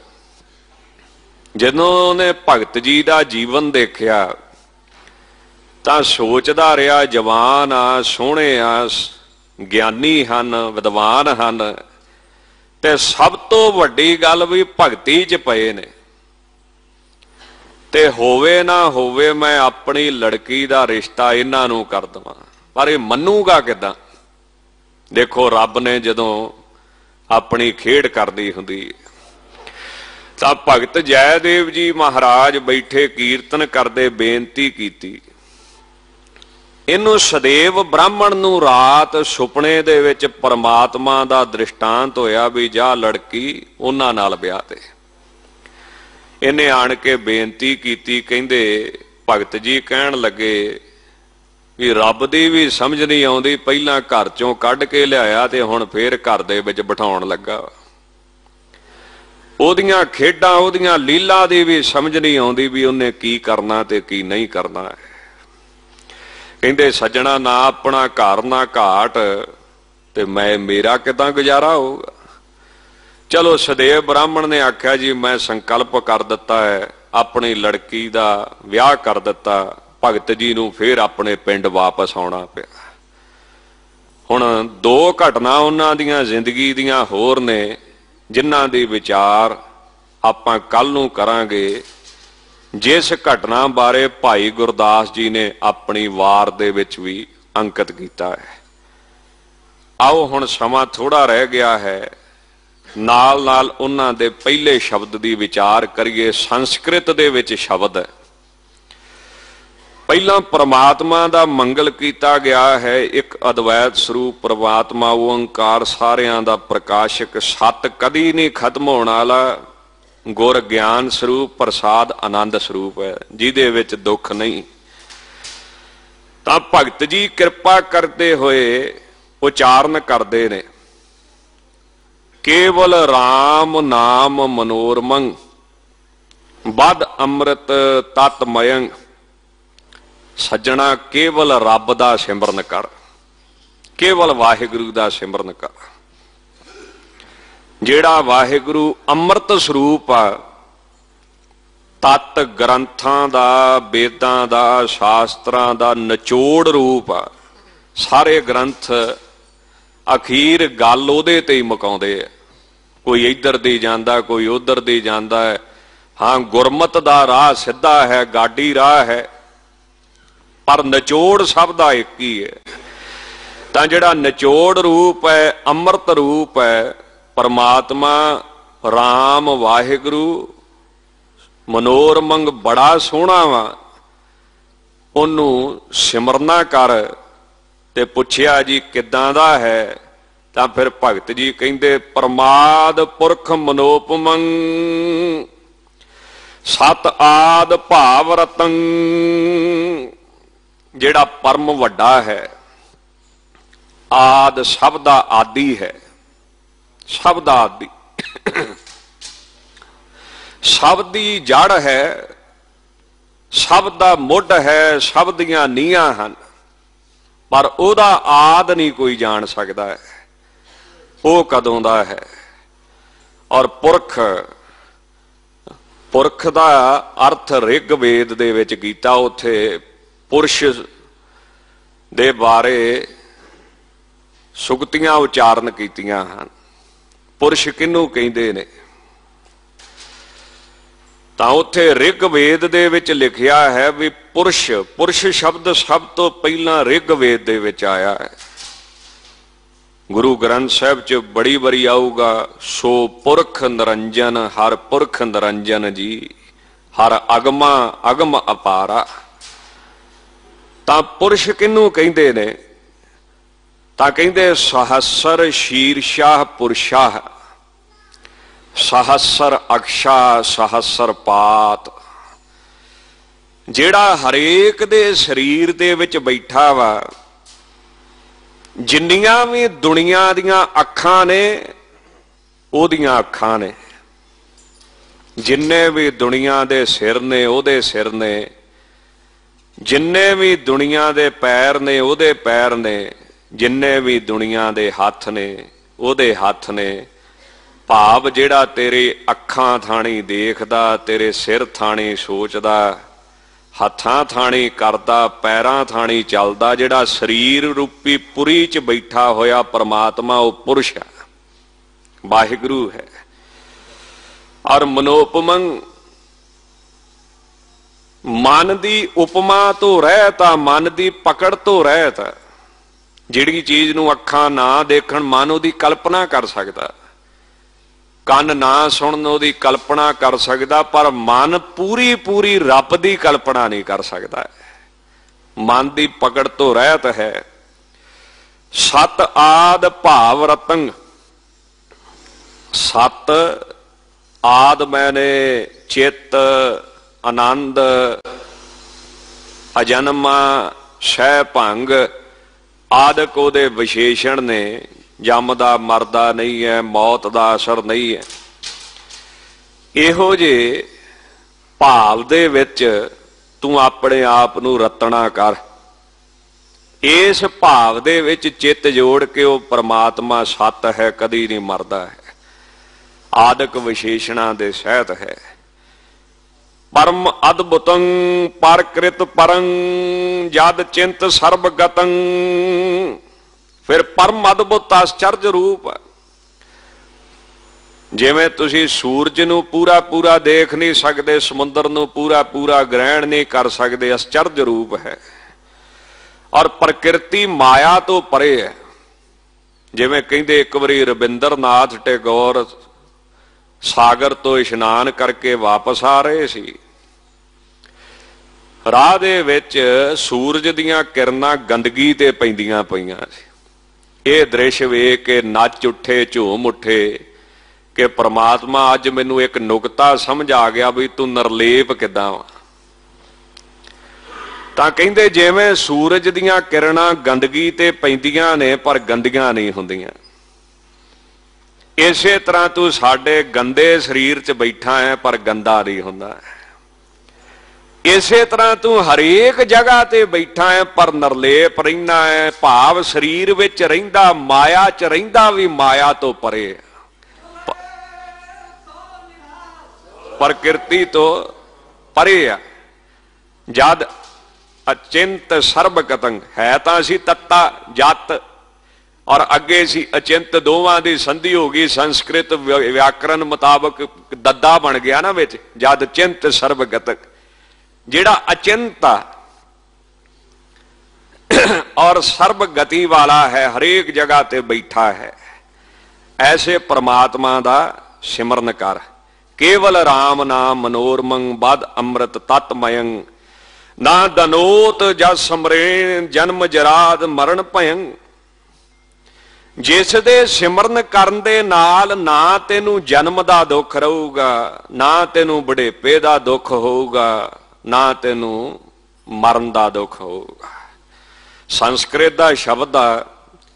Speaker 2: ਜਦੋਂ ਉਹਨੇ ਭਗਤ ਜੀ ਦਾ ਜੀਵਨ ਦੇਖਿਆ ਤਾਂ ਸੋਚਦਾ ਰਿਹਾ, ਜਵਾਨ ਆ, ਸੋਹਣੇ ਆ, ਗਿਆਨੀ ਹਨ, ਵਿਦਵਾਨ ਹਨ, ਤੇ ਸਭ ਤੋਂ ਵੱਡੀ ਗੱਲ ਵੀ ਭਗਤੀ 'ਚ ਪਏ ਨੇ। ਤੇ ਹੋਵੇ ਨਾ ਹੋਵੇ ਮੈਂ ਆਪਣੀ ਲੜਕੀ ਦਾ ਰਿਸ਼ਤਾ ਇਹਨਾਂ ਨੂੰ ਕਰ ਦੇਵਾਂ, ਪਰ ਇਹ ਮੰਨੂਗਾ ਕਿੱਦਾਂ? ਦੇਖੋ ਰੱਬ ਨੇ ਜਦੋਂ ਆਪਣੀ ਖੇਡ ਕਰਦੀ ਹੁੰਦੀ ਤਾਂ ਭਗਤ ਜੈਦੇਵ ਜੀ ਮਹਾਰਾਜ ਬੈਠੇ ਕੀਰਤਨ ਕਰਦੇ ਬੇਨਤੀ ਕੀਤੀ। ਇਹਨੂੰ ਸਦੇਵ ਬ੍ਰਾਹਮਣ ਨੂੰ ਰਾਤ ਸੁਪਨੇ ਦੇ ਵਿੱਚ ਪਰਮਾਤਮਾ ਦਾ ਦ੍ਰਿਸ਼ਟਾਂਤ ਹੋਇਆ ਵੀ ਜਾ ਲੜਕੀ ਉਹਨਾਂ ਨਾਲ ਵਿਆਹ ਤੇ। ਇਹਨੇ ਆਣ ਕੇ ਬੇਨਤੀ ਕੀਤੀ। ਕਹਿੰਦੇ ਭਗਤ ਜੀ ਕਹਿਣ ਲੱਗੇ ਵੀ ਰੱਬ ਦੀ ਵੀ ਸਮਝ ਨਹੀਂ ਆਉਂਦੀ, ਪਹਿਲਾਂ ਘਰ ਚੋਂ ਕੱਢ ਕੇ ਲਿਆਇਆ ਤੇ ਹੁਣ ਫੇਰ ਘਰ ਦੇ ਵਿੱਚ ਬਿਠਾਉਣ ਲੱਗਾ। ਉਹਦੀਆਂ ਖੇਡਾਂ, ਉਹਦੀਆਂ ਲੀਲਾ ਦੀ ਵੀ ਸਮਝ ਨਹੀਂ ਆਉਂਦੀ ਵੀ ਉਹਨੇ ਕੀ ਕਰਨਾ ਤੇ ਕੀ ਨਹੀਂ ਕਰਨਾ। ਕਹਿੰਦੇ ਸੱਜਣਾ ਨਾ ਆਪਣਾ ਘਰ ਨਾ ਘਾਟ, ਤੇ ਮੇਰਾ ਕਿੱਦਾਂ ਗੁਜ਼ਾਰਾ ਹੋਊਗਾ? ਚਲੋ ਸਦੇਵ ਬ੍ਰਾਹਮਣ ਨੇ ਆਖਿਆ ਜੀ ਮੈਂ ਸੰਕਲਪ ਕਰ ਦਿੱਤਾ ਹੈ, ਆਪਣੀ ਲੜਕੀ ਦਾ ਵਿਆਹ ਕਰ ਦਿੱਤਾ। ਭਗਤ ਜੀ ਨੂੰ ਫੇਰ ਆਪਣੇ ਪਿੰਡ ਵਾਪਸ ਆਉਣਾ ਪਿਆ। ਹੁਣ 2 ਘਟਨਾ ਉਹਨਾਂ ਦੀਆਂ ਜ਼ਿੰਦਗੀ ਦੀਆਂ ਹੋਰ ਨੇ ਜਿਨ੍ਹਾਂ ਦੇ ਵਿਚਾਰ ਆਪਾਂ ਕੱਲ ਨੂੰ ਕਰਾਂਗੇ। ਜਿਸ ਘਟਨਾ ਬਾਰੇ ਭਾਈ ਗੁਰਦਾਸ ਜੀ ਨੇ ਆਪਣੀ ਵਾਰ ਦੇ ਵਿੱਚ ਵੀ ਅੰਕਿਤ ਕੀਤਾ ਹੈ। ਆਓ ਹੁਣ ਸਮਾਂ ਥੋੜਾ ਰਹਿ ਗਿਆ ਹੈ, ਨਾਲ ਨਾਲ ਉਹਨਾਂ ਦੇ ਪਹਿਲੇ ਸ਼ਬਦ ਦੀ ਵਿਚਾਰ ਕਰੀਏ। ਸੰਸਕ੍ਰਿਤ ਦੇ ਵਿੱਚ ਸ਼ਬਦ ਹੈ। ਪਹਿਲਾਂ ਪ੍ਰਮਾਤਮਾ ਦਾ ਮੰਗਲ ਕੀਤਾ ਗਿਆ ਹੈ। ਇੱਕ ਅਦਵੈਤ ਸਰੂਪ ਪ੍ਰਮਾਤਮਾ ਓੰਕਾਰ, ਸਾਰਿਆਂ ਦਾ ਪ੍ਰਕਾਸ਼ਕ, ਸਤ ਕਦੀ ਨਹੀਂ ਖਤਮ ਹੋਣ ਵਾਲਾ, ਗੁਰ ਗਿਆਨ ਸਰੂਪ, ਪ੍ਰਸਾਦ ਆਨੰਦ ਸਰੂਪ ਹੈ, ਜਿਹਦੇ ਵਿੱਚ ਦੁੱਖ ਨਹੀਂ। ਤਾਂ ਭਗਤ ਜੀ ਕਿਰਪਾ ਕਰਦੇ ਹੋਏ ਉਚਾਰਨ ਕਰਦੇ ਨੇ, ਕੇਵਲ ਰਾਮ ਨਾਮ ਮਨੋਰਮੰ ਬਦ ਅੰਮ੍ਰਿਤ ਤਤਮਯੰ। ਸੱਜਣਾ ਕੇਵਲ ਰੱਬ ਦਾ ਸਿਮਰਨ ਕਰ, ਕੇਵਲ ਵਾਹਿਗੁਰੂ ਦਾ ਸਿਮਰਨ ਕਰ। ਜਿਹੜਾ ਵਾਹਿਗੁਰੂ ਅੰਮ੍ਰਿਤ ਸਰੂਪ ਆ, ਤਤ ਗ੍ਰੰਥਾਂ ਦਾ, ਵੇਦਾਂ ਦਾ, ਸ਼ਾਸਤਰਾਂ ਦਾ ਨਿਚੋੜ ਰੂਪ ਆ। ਸਾਰੇ ਗ੍ਰੰਥ ਅਖੀਰ ਗੱਲ ਉਹਦੇ ਤੇ ਹੀ ਮੁਕਾਉਂਦੇ ਆ। ਕੋਈ ਇੱਧਰ ਦੀ ਜਾਂਦਾ, ਕੋਈ ਉੱਧਰ ਦੀ ਜਾਂਦਾ ਹੈ। ਹਾਂ, ਗੁਰਮਤ ਦਾ ਰਾਹ ਸਿੱਧਾ ਹੈ, ਗਾਡੀ ਰਾਹ ਹੈ, ਪਰ ਨਿਚੋੜ ਸਭ ਦਾ ਇੱਕ ਹੀ ਹੈ। ਤਾਂ ਜਿਹੜਾ ਨਿਚੋੜ ਰੂਪ ਹੈ, ਅੰਮ੍ਰਿਤ ਰੂਪ ਹੈ, ਪਰਮਾਤਮਾ ਰਾਮ ਵਾਹਿਗੁਰੂ ਮਨੋਰਮੰਗ ਬੜਾ ਸੋਹਣਾ ਵਾ, ਉਹਨੂੰ ਸਿਮਰਨਾ ਕਰ। ਤੇ ਪੁੱਛਿਆ ਜੀ ਕਿੱਦਾਂ ਦਾ ਹੈ, ਤਾਂ ਫਿਰ ਭਗਤ ਜੀ ਕਹਿੰਦੇ ਪ੍ਰਮਾਦ ਪੁਰਖ ਮਨੋਪਮੰ ਸਤ ਆਦ ਭਾਵ ਰਤੰ। ਜਿਹੜਾ ਪਰਮ ਵੱਡਾ ਹੈ, ਆਦ ਸਭ ਦਾ ਆਦੀ ਹੈ, ਸਭ ਦਾ ਆਦੀ, ਸਭ ਦੀ ਜੜ ਹੈ, ਸਭ ਦਾ ਮੁੱਢ ਹੈ, ਸਭ ਦੀਆਂ ਨੀਹਾਂ ਹਨ, ਪਰ ਉਹਦਾ ਆਦ ਨਹੀਂ ਕੋਈ ਜਾਣ ਸਕਦਾ ਹੈ, ਉਹ ਕਦੋਂ ਦਾ ਹੈ। ਔਰ ਪੁਰਖ, ਪੁਰਖ ਦਾ ਅਰਥ ਰਿਗ ਵੇਦ ਦੇ ਵਿੱਚ ਕੀਤਾ। ਉੱਥੇ ਪੁਰਸ਼ ਦੇ ਬਾਰੇ ਸੁਗਤੀਆਂ ਉਚਾਰਨ ਕੀਤੀਆਂ ਹਨ। ਪੁਰਸ਼ ਕਿਹਨੂੰ ਕਹਿੰਦੇ ਨੇ, ਤਾਂ ਉੱਥੇ ਰਿਗ ਵੇਦ ਦੇ ਵਿੱਚ ਲਿਖਿਆ ਹੈ ਵੀ ਪੁਰਸ਼, ਪੁਰਸ਼ ਸ਼ਬਦ ਸਭ ਤੋਂ ਪਹਿਲਾਂ ਰਿਗ ਵੇਦ ਦੇ ਵਿੱਚ ਆਇਆ ਹੈ। ਗੁਰੂ ਗ੍ਰੰਥ ਸਾਹਿਬ 'ਚ ਬੜੀ ਵਾਰੀ ਆਊਗਾ, ਸੋ ਪੁਰਖ ਨਿਰੰਜਨ ਹਰ ਪੁਰਖ ਨਿਰੰਜਨ ਜੀ, ਹਰ ਅਗਮਾ ਅਗਮ ਅਪਾਰਾ। ਤਾਂ ਪੁਰਸ਼ ਕਿਹਨੂੰ ਕਹਿੰਦੇ ਨੇ, ਤਾਂ ਕਹਿੰਦੇ ਸਹਸਰ ਸ਼ੀਰਸ਼ਾਹ ਪੁਰਸ਼ਾਹ, ਸਹਸਰ ਅਕਸ਼ਾ ਸਹਸਰ ਪਾਤ। ਜਿਹੜਾ ਹਰੇਕ ਦੇ ਸਰੀਰ ਦੇ ਵਿੱਚ ਬੈਠਾ ਵਾ, ਜਿੰਨੀਆਂ ਵੀ ਦੁਨੀਆ ਦੀਆਂ ਅੱਖਾਂ ਨੇ ਉਹਦੀਆਂ ਅੱਖਾਂ ਨੇ, ਜਿੰਨੇ ਵੀ ਦੁਨੀਆ ਦੇ ਸਿਰ ਨੇ ਉਹਦੇ ਸਿਰ ਨੇ, ਜਿੰਨੇ ਵੀ ਦੁਨੀਆ ਦੇ ਪੈਰ ਨੇ ਉਹਦੇ ਪੈਰ ਨੇ, ਜਿੰਨੇ ਵੀ ਦੁਨੀਆ ਦੇ ਹੱਥ ਨੇ ਉਹਦੇ ਹੱਥ ਨੇ। ਭਾਵ ਜਿਹੜਾ ਤੇਰੇ ਅੱਖਾਂ ਥਾਣੀ ਦੇਖਦਾ, ਤੇਰੇ ਸਿਰ ਥਾਣੀ ਸੋਚਦਾ, ਹੱਥਾਂ ਥਾਣੀ ਕਰਦਾ, ਪੈਰਾਂ ਥਾਣੀ ਚੱਲਦਾ, ਜਿਹੜਾ ਸਰੀਰ ਰੂਪੀ ਪੁਰੀ 'ਚ ਬੈਠਾ ਹੋਇਆ ਪਰਮਾਤਮਾ, ਉਹ ਪੁਰਸ਼ ਹੈ, ਵਾਹਿਗੁਰੂ ਹੈ। ਔਰ ਮਨੋਪਮੰ, ਮਨ ਦੀ ਉਪਮਾ ਤੋਂ ਰਹਿਤ ਆ, ਮਨ ਦੀ ਪਕੜ ਤੋਂ ਰਹਿਤ ਆ। ਜਿਹੜੀ ਚੀਜ਼ ਨੂੰ ਅੱਖਾਂ ਨਾ ਦੇਖਣ, ਮਨ ਉਹਦੀ ਕਲਪਨਾ ਕਰ ਸਕਦਾ, ਕੰਨ ਨਾ ਸੁਣਨ ਉਹਦੀ ਕਲਪਨਾ ਕਰ ਸਕਦਾ, ਪਰ ਮਨ ਪੂਰੀ ਪੂਰੀ ਰੱਬ ਦੀ ਕਲਪਨਾ ਨਹੀਂ ਕਰ ਸਕਦਾ। ਮਨ ਦੀ ਪਕੜ ਤੋਂ ਰਹਿਤ ਹੈ। ਸਤ ਆਦ ਭਾਵ ਰਤੰ, ਸਤ ਆਦ ਮੈਨੇ ਚਿੱਤ ਆਨੰਦ ਅਜਨਮਾ ਸਹਿ ਭੰਗ ਆਦਿਕ ਉਹਦੇ ਵਿਸ਼ੇਸ਼ਣ ਨੇ। ਜੰਮਦਾ ਮਰਦਾ ਨਹੀਂ ਹੈ, ਮੌਤ ਦਾ ਅਸਰ ਨਹੀਂ ਹੈ। ਇਹੋ ਜਿਹੇ ਭਾਵ ਦੇ ਵਿੱਚ ਤੂੰ ਆਪਣੇ ਆਪ ਨੂੰ ਰਤਨਾ ਕਰ। ਇਸ ਭਾਵ ਦੇ ਵਿੱਚ ਚਿੱਤ ਜੋੜ ਕੇ ਉਹ ਪਰਮਾਤਮਾ ਸੱਤ ਹੈ, ਕਦੀ ਨਹੀਂ ਮਰਦਾ ਹੈ, ਆਦਿਕ ਵਿਸ਼ੇਸ਼ਣਾਂ ਦੇ ਸਹਿਤ ਹੈ। ਪਰਮ ਅਦਭੁਤੰ ਪਰਕ੍ਰਿਤ ਪਰੰ ਜਦ ਚਿੰਤ ਸਰਬ ਗਤੰ। ਫਿਰ ਪਰਮ ਅਦਭੁਤ ਆਸ਼ਚਰਜ ਰੂਪ। ਜਿਵੇਂ ਤੁਸੀਂ ਸੂਰਜ ਨੂੰ ਪੂਰਾ ਪੂਰਾ ਦੇਖ ਨਹੀਂ ਸਕਦੇ, ਸਮੁੰਦਰ ਨੂੰ ਪੂਰਾ ਪੂਰਾ ਗ੍ਰਹਿਣ ਨਹੀਂ ਕਰ ਸਕਦੇ, ਆਸ਼ਚਰਜ ਰੂਪ ਹੈ। ਔਰ ਪ੍ਰਕਿਰਤੀ ਮਾਇਆ ਤੋਂ ਪਰੇ ਹੈ। ਜਿਵੇਂ ਕਹਿੰਦੇ ਇੱਕ ਵਾਰੀ ਰਵਿੰਦਰ ਨਾਥ ਟੈਗੋਰ ਸਾਗਰ ਤੋਂ ਇਸ਼ਨਾਨ ਕਰਕੇ ਵਾਪਸ ਆ ਰਹੇ ਸੀ, ਰਾਹ ਦੇ ਵਿੱਚ ਸੂਰਜ ਦੀਆਂ ਕਿਰਨਾਂ ਗੰਦਗੀ ਤੇ ਪੈਂਦੀਆਂ ਪਈਆਂ ਸੀ। ਇਹ ਦ੍ਰਿਸ਼ ਵੇਖ ਕੇ ਨੱਚ ਉੱਠੇ, ਝੂਮ ਉੱਠੇ ਕਿ ਪ੍ਰਮਾਤਮਾ ਅੱਜ ਮੈਨੂੰ ਇੱਕ ਨੁਕਤਾ ਸਮਝ ਆ ਗਿਆ ਵੀ ਤੂੰ ਨਿਰਲੇਪ ਕਿੱਦਾਂ ਵਾ। ਤਾਂ ਕਹਿੰਦੇ ਜਿਵੇਂ ਸੂਰਜ ਦੀਆਂ ਕਿਰਨਾਂ ਗੰਦਗੀ ਤੇ ਪੈਂਦੀਆਂ ਨੇ ਪਰ ਗੰਦੀਆਂ ਨਹੀਂ ਹੁੰਦੀਆਂ, ਇਸੇ ਤਰ੍ਹਾਂ ਤੂੰ ਸਾਡੇ ਗੰਦੇ ਸਰੀਰ 'ਚ ਬੈਠਾ ਹੈ ਪਰ ਗੰਦਾ ਨਹੀਂ ਹੁੰਦਾ। ਇਸੇ ਤਰ੍ਹਾਂ ਤੂੰ ਹਰੇਕ ਜਗ੍ਹਾ ਤੇ ਬੈਠਾ ਹੈ ਪਰ ਨਿਰਲੇਪ ਰਹਿੰਦਾ ਹੈ, ਭਾਵ ਸਰੀਰ ਵਿੱਚ ਰਹਿੰਦਾ, ਮਾਇਆ 'ਚ ਰਹਿੰਦਾ ਵੀ ਮਾਇਆ ਤੋਂ ਪਰੇ, ਪ੍ਰਕਿਰਤੀ ਤੋਂ ਪਰੇ ਆ। ਜਦ ਅਚਿੰਤ ਸਰਬਗਤੰ ਹੈ ਤਾਂ ਅਸੀਂ ਤੱਤਾ ਜਤ ਔਰ ਅੱਗੇ ਸੀ ਅਚਿੰਤ, ਦੋਵਾਂ ਦੀ ਸੰਧੀ ਹੋ ਗਈ, ਸੰਸਕ੍ਰਿਤ ਵਿਆਕਰਨ ਮੁਤਾਬਕ ਦੱਦਾ ਬਣ ਗਿਆ ਨਾ ਵਿੱਚ, ਜਦ ਚਿੰਤ ਸਰਬਗਤਕ। ਜਿਹੜਾ ਅਚਿੰਤ ਔਰ ਸਰਬਗਤੀ ਵਾਲਾ ਹੈ, ਹਰੇਕ ਜਗ੍ਹਾ ਤੇ ਬੈਠਾ ਹੈ, ਐਸੇ ਪ੍ਰਮਾਤਮਾ ਦਾ ਸਿਮਰਨ ਕਰ। ਕੇਵਲ ਰਾਮ ਨਾਮ ਮਨੋਰਮੰ ਬਦ ਅੰਮ੍ਰਿਤ ਤਤਮਯੰ, ਨਾ ਦਨੋਤ ਜਸ ਸਮਰੇਣ ਜਨਮ ਜਰਾਦ ਮਰਨ ਭਯੰ। ਜਿਸ ਦੇ ਸਿਮਰਨ ਕਰਨ ਦੇ ਨਾਲ ਨਾ ਤੈਨੂੰ ਜਨਮ ਦਾ ਦੁੱਖ ਰਹੂਗਾ, ਨਾ ਤੈਨੂੰ ਬੁਢੇਪੇ ਦਾ ਦੁੱਖ ਹੋਊਗਾ, ਨਾ ਤੈਨੂੰ ਮਰਨ ਦਾ ਦੁੱਖ ਹੋਊਗਾ। ਸੰਸਕ੍ਰਿਤ ਦਾ ਸ਼ਬਦ ਆ,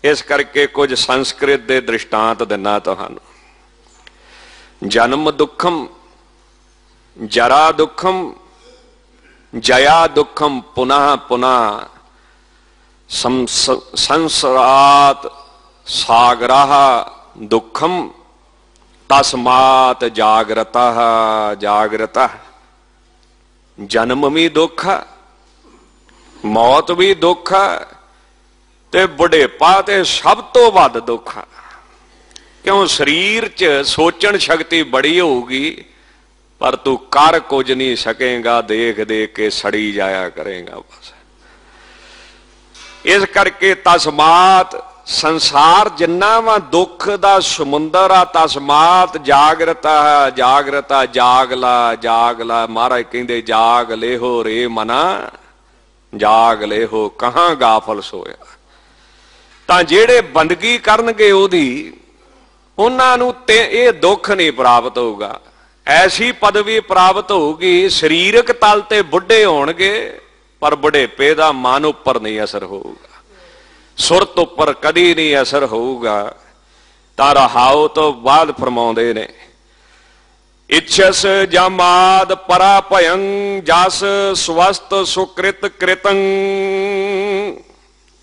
Speaker 2: ਇਸ ਕਰਕੇ ਕੁਝ ਸੰਸਕ੍ਰਿਤ ਦੇ ਦ੍ਰਿਸ਼ਟਾਂਤ ਦਿੰਨਾ ਤੁਹਾਨੂੰ। ਜਨਮ ਦੁੱਖਮ, ਜਰਾ ਦੁੱਖਮ, ਜया दुखम पुनः पुनः संसरात सागरः दुखम तस्मात जागृता जागृता। जन्म भी दुख है, मौत भी दुख है, ते बुढ़ेपा ते सब तो वध दुख है। क्यों? शरीर च सोचण शक्ति बड़ी होगी पर तू कर कुछ नहीं सकेगा, देख देख के सड़ी जाया करेगा बस। इस करके तस्मात, संसार जिन्ना वा दुख दा समुंदर आ, तस्मात जागृता है, जागृता जागला जागला। महाराज कहंदे जाग ले हो रे मना, जाग ले हो कहां गाफल सोया। तां जेड़े बंदगी करनगे ओदी, उन्हां नूं ते इह दुख नहीं प्राप्त होगा। ऐसी पदवी प्राप्त होगी, शरीरक तल ते बुढ़े होणगे पर बुढ़ेपे दा मन उपर नहीं असर होगा, सुरत उपर कदी नहीं असर होगा। तां रहाओ तो बाद फरमाउंदे ने, इच्छस जमाद परा भयं जस स्वस्थ सुकृत कृतं।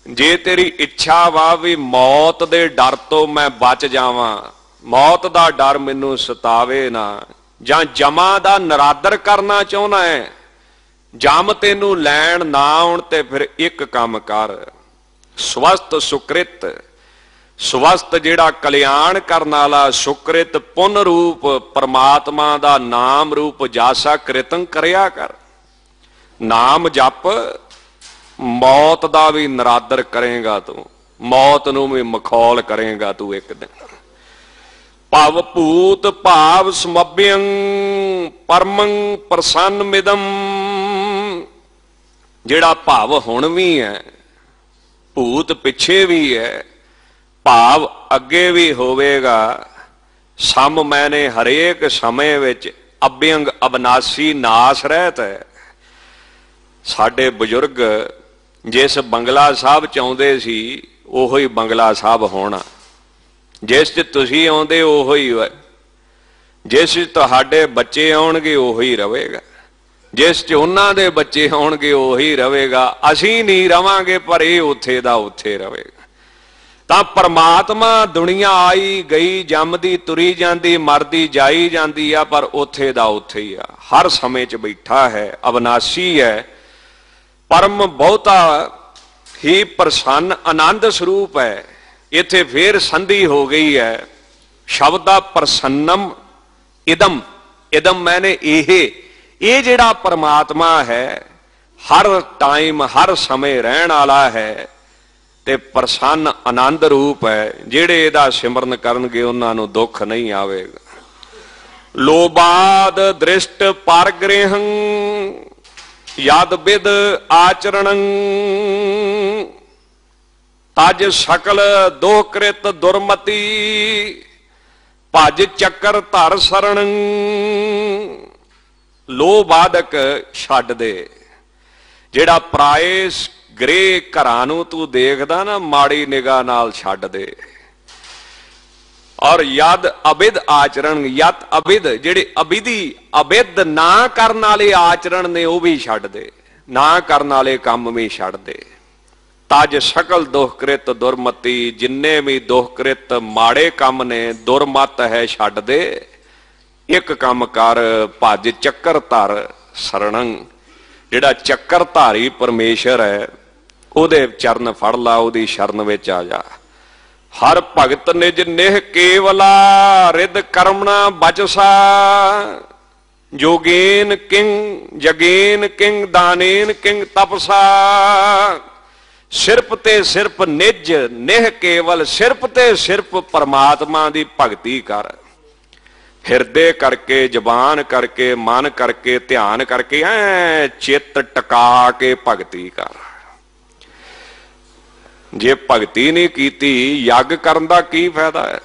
Speaker 2: जे तेरी इच्छा वा भी मौत दे डर तो मैं बच जावां, मौत दा डर मैनू सतावे ना, ਜਾਂ ਜਮਾ ਦਾ ਨਰਾਦਰ ਕਰਨਾ ਚਾਹੁੰਦਾ ਹੈ, ਜਮ ਤੈਨੂੰ ਲੈਣ ਨਾ ਆਉਣ ਤੇ ਫਿਰ ਇੱਕ ਕੰਮ ਕਰ, ਸਵਸਤ ਸੁਕ੍ਰਿਤ। ਸਵਸਤ ਜਿਹੜਾ ਕਲਿਆਣ ਕਰਨ ਵਾਲਾ, ਸੁਕ੍ਰਿਤ ਪੁੰਨ ਰੂਪ ਪਰਮਾਤਮਾ ਦਾ ਨਾਮ ਰੂਪ ਜਾਸਾ ਕ੍ਰਿਤੰ ਕਰਿਆ ਕਰ। ਨਾਮ ਜਪ, ਮੌਤ ਦਾ ਵੀ ਨਰਾਦਰ ਕਰੇਗਾ ਤੂੰ, ਮੌਤ ਨੂੰ ਵੀ ਮਖੌਲ ਕਰੇਗਾ ਤੂੰ ਇੱਕ ਦਿਨ। ਭਵ ਭੂਤ ਭਾਵ ਸਮਭਯੰ ਪਰਮੰ ਪ੍ਰਸੰਨ ਮਿਦਮ। ਜਿਹੜਾ ਭਾਵ ਹੁਣ ਵੀ ਹੈ, ਭੂਤ ਪਿੱਛੇ ਵੀ ਹੈ, ਭਾਵ ਅੱਗੇ ਵੀ ਹੋਵੇਗਾ। ਸਮ ਮੈਨੇ ਹਰੇਕ ਸਮੇਂ ਵਿੱਚ ਅਭਿਅੰਗ ਅਬਨਾਸੀ ਨਾਸ ਰਹਿਤ ਹੈ। ਸਾਡੇ ਬਜ਼ੁਰਗ ਜਿਸ ਬੰਗਲਾ ਸਾਹਿਬ ਚ ਆਉਂਦੇ ਸੀ, ਉਹੋ ਹੀ ਬੰਗਲਾ ਸਾਹਿਬ ਹੋਣਾ। ਜਿਸ 'ਚ ਤੁਸੀਂ ਆਉਂਦੇ ਉਹੋ ਹੀ ਹੈ, ਜਿਸ 'ਚ ਤੁਹਾਡੇ ਬੱਚੇ ਆਉਣਗੇ ਉਹੀ ਰਹੇਗਾ, ਜਿਸ 'ਚ ਉਹਨਾਂ ਦੇ ਬੱਚੇ ਆਉਣਗੇ ਉਹੀ ਰਹੇਗਾ। ਅਸੀਂ ਨਹੀਂ ਰਵਾਂਗੇ ਪਰ ਇਹ ਉੱਥੇ ਦਾ ਉੱਥੇ ਰਹੇਗਾ। ਤਾਂ ਪਰਮਾਤਮਾ ਦੁਨੀਆ ਆਈ ਗਈ, ਜੰਮਦੀ ਤੁਰੀ ਜਾਂਦੀ, ਮਰਦੀ ਜਾਈ ਜਾਂਦੀ ਆ, ਪਰ ਉੱਥੇ ਦਾ ਉੱਥੇ ਹੀ ਆ, ਹਰ ਸਮੇਂ 'ਚ ਬੈਠਾ ਹੈ, ਅਬਨਾਸੀ ਹੈ। ਪਰਮ ਬਹੁਤਾ ਹੀ ਪ੍ਰਸੰਨ ਆਨੰਦ ਸਰੂਪ ਹੈ। ਇੱਥੇ ਫੇਰ ਸੰਧੀ ਹੋ ਗਈ ਹੈ ਸ਼ਬਦ ਦਾ, ਪ੍ਰਸੰਨਮ ਇਦਮ। ਇਦਮ ਮੈਨੇ ਇਹ ਜਿਹੜਾ ਪਰਮਾਤਮਾ ਹੈ, ਹਰ ਟਾਈਮ ਹਰ ਸਮੇਂ ਰਹਿਣ ਵਾਲਾ ਹੈ ਤੇ ਪ੍ਰਸੰਨ ਆਨੰਦ ਰੂਪ ਹੈ। ਜਿਹੜੇ ਇਹਦਾ ਸਿਮਰਨ ਕਰਨਗੇ ਉਹਨਾਂ ਨੂੰ ਦੁੱਖ ਨਹੀਂ ਆਵੇਗਾ। ਲੋਬਾਦ ਦ੍ਰਿਸ਼ਟ ਪਰਗ੍ਰਹਿੰ ਯਦ ਵਿਦ ਆਚਰਣੰ। ਤਜ ਸਕਲ ਦੋਕ੍ਰਿਤ ਦੁਰਮਤੀ ਭਜ ਚੱਕਰ ਧਰ ਸਰਣ। ਲੋਭ ਬਾਧਕ ਛੱਡ ਦੇ। ਜਿਹੜਾ ਪਰਾਏ ਗ੍ਰਹਿ ਘਰਾਂ ਨੂੰ ਤੂੰ ਦੇਖਦਾ ਨਾ ਮਾੜੀ ਨਿਗਾਹ ਨਾਲ ਛੱਡ ਦੇ। ਔਰ ਯਦ ਅਬਿਦ ਆਚਰਣ, ਯਤ ਅਬਿਦ ਜਿਹੜੇ ਅਬਿਦੀ ਅਬਿਦ ਨਾ ਕਰਨ ਵਾਲੇ ਆਚਰਣ ਨੇ ਉਹ ਵੀ ਛੱਡ ਦੇ, ਨਾ ਕਰਨ ਵਾਲੇ ਕੰਮ ਵੀ ਛੱਡ ਦੇ। ਤਜ ਸਕਲ ਦੁਖਕ੍ਰਿਤ ਦੁਰਮਤੀ, ਜਿੰਨੇ ਵੀ ਦੁਖਕ੍ਰਿਤ ਮਾੜੇ ਕੰਮ ਨੇ ਦੁਰਮਤ ਹੈ ਛੱਡ ਦੇ। ਇੱਕ ਕੰਮ ਕਰ ਭਜ ਚੱਕਰ ਧਰ ਸਰਣੰ, ਜਿਹੜਾ ਚੱਕਰ ਧਾਰੀ ਪਰਮੇਸ਼ਰ ਹੈ ਉਹਦੇ ਚਰਨ ਫੜ ਲਾ, ਉਹਦੀ ਸ਼ਰਨ ਵਿੱਚ ਆ ਜਾ। ਹਰ ਭਗਤ ਨਿਜ ਨਿਹ ਕੇਵਲਾ, ਰਿਦ ਕਰਮਣਾ ਬਚਸਾ। ਜੋਗੇਨ ਕਿੰਗ ਜਗੇਨ ਕਿੰਗ ਦਾਨੇਨ ਕਿੰਗ ਤਪਸਾ। ਸਿਰਫ ਤੇ ਸਿਰਫ ਨਿਜ ਨਿਹ ਕੇਵਲ, ਸਿਰਫ ਤੇ ਸਿਰਫ ਪਰਮਾਤਮਾ ਦੀ ਭਗਤੀ ਕਰ। ਹਿਰਦੇ ਕਰਕੇ, ਜ਼ਬਾਨ ਕਰਕੇ, ਮਨ ਕਰਕੇ, ਧਿਆਨ ਕਰਕੇ ਐ ਚਿੱਤ ਟਿਕਾ ਕੇ ਭਗਤੀ ਕਰ। ਜੇ ਭਗਤੀ ਨਹੀਂ ਕੀਤੀ, ਯੱਗ ਕਰਨ ਦਾ ਕੀ ਫਾਇਦਾ ਹੈ?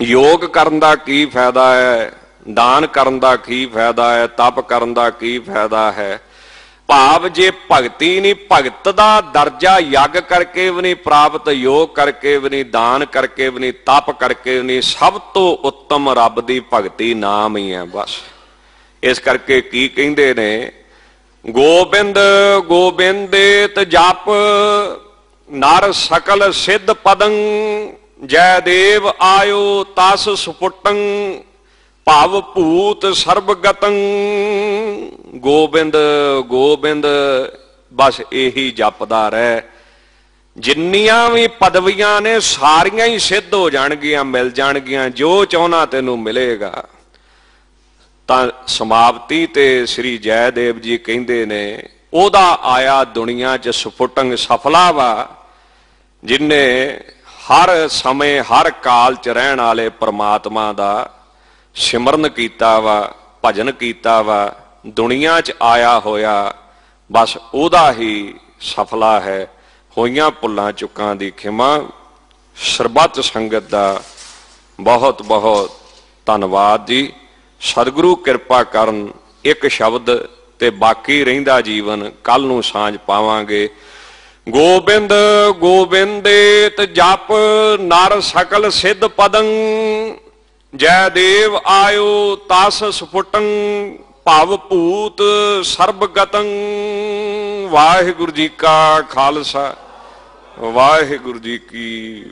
Speaker 2: ਯੋਗ ਕਰਨ ਦਾ ਕੀ ਫਾਇਦਾ ਹੈ? ਦਾਨ ਕਰਨ ਦਾ ਕੀ ਫਾਇਦਾ ਹੈ? ਤਪ ਕਰਨ ਦਾ ਕੀ ਫਾਇਦਾ ਹੈ? ਭਾਵ ਜੇ ਭਗਤੀ ਨਹੀਂ, ਭਗਤ ਦਾ ਦਰਜਾ ਯੱਗ ਕਰਕੇ ਵੀ ਨਹੀਂ ਪ੍ਰਾਪਤ, ਯੋਗ ਕਰਕੇ ਵੀ ਨਹੀਂ, ਦਾਨ ਕਰਕੇ ਵੀ ਨਹੀਂ, ਤਪ ਕਰਕੇ ਵੀ ਨਹੀਂ। ਸਭ ਤੋਂ ਉੱਤਮ ਰੱਬ ਦੀ ਭਗਤੀ ਨਾਮ ਹੀ ਹੈ ਬਸ। ਇਸ ਕਰਕੇ ਕੀ ਕਹਿੰਦੇ ਨੇ, ਗੋਬਿੰਦ ਗੋਬਿੰਦੇਤ ਜਪ, ਨਰ ਸਕਲ ਸਿੱਧ ਪਦੰ। ਜੈ ਦੇਵ ਆਇਓ ਤਸ ਸੁਪੁਟੰ, ਭਵ ਭੂਤ ਸਰਬਗਤੰ। ਗੋਬਿੰਦ ਗੋਬਿੰਦ ਬਸ ਇਹੀ ਜਪਦਾ ਰਹਿ। ਜਿੰਨੀਆਂ ਵੀ ਪਦਵੀਆਂ ਨੇ ਸਾਰੀਆਂ ਹੀ ਸਿੱਧ ਹੋ ਜਾਣਗੀਆਂ, ਮਿਲ ਜਾਣਗੀਆਂ, ਜੋ ਚਾਹੁਣਾ ਤੈਨੂੰ ਮਿਲੇਗਾ। ਤਾਂ ਸਮਾਪਤੀ ਤੇ ਸ੍ਰੀ ਜੈਦੇਵ ਜੀ ਕਹਿੰਦੇ ਨੇ, ਉਹਦਾ ਆਇਆ ਦੁਨੀਆ 'ਚ ਸੁਫੁਟੰਗ ਸਫਲਾ ਵਾ, ਜਿਨੇ ਹਰ ਸਮੇਂ ਹਰ ਕਾਲ 'ਚ ਰਹਿਣ ਵਾਲੇ ਪ੍ਰਮਾਤਮਾ ਦਾ ਸਿਮਰਨ ਕੀਤਾ ਵਾ, ਭਜਨ ਕੀਤਾ ਵਾ, ਦੁਨੀਆ 'ਚ ਆਇਆ ਹੋਇਆ ਬਸ ਉਹਦਾ ਹੀ ਸਫਲਾ ਹੈ। ਹੋਈਆਂ ਭੁੱਲਾਂ ਚੁੱਕਾਂ ਦੀ ਖਿਮਾ। ਸਰਬੱਤ ਸੰਗਤ ਦਾ ਬਹੁਤ ਬਹੁਤ ਧੰਨਵਾਦ ਜੀ। ਸਤਿਗੁਰੂ ਕਿਰਪਾ ਕਰਨ। ਇੱਕ ਸ਼ਬਦ ਤੇ ਬਾਕੀ ਰਹਿੰਦਾ ਜੀਵਨ ਕੱਲ ਨੂੰ ਸਾਂਝ ਪਾਵਾਂਗੇ। ਗੋਬਿੰਦ ਗੋਬਿੰਦੇਤ ਜਪ, ਨਰ ਸਕਲ ਸਿੱਧ ਪਦੰ। ਜੈ ਦੇਵ ਆਇਓ ਤਸ ਸੁਪੁਟੰ, ਭਵ ਭੂਤ ਸਰਬਗਤੰ। ਵਾਹਿਗੁਰੂ ਜੀ ਕਾ ਖਾਲਸਾ, ਵਾਹਿਗੁਰੂ ਜੀ ਕੀ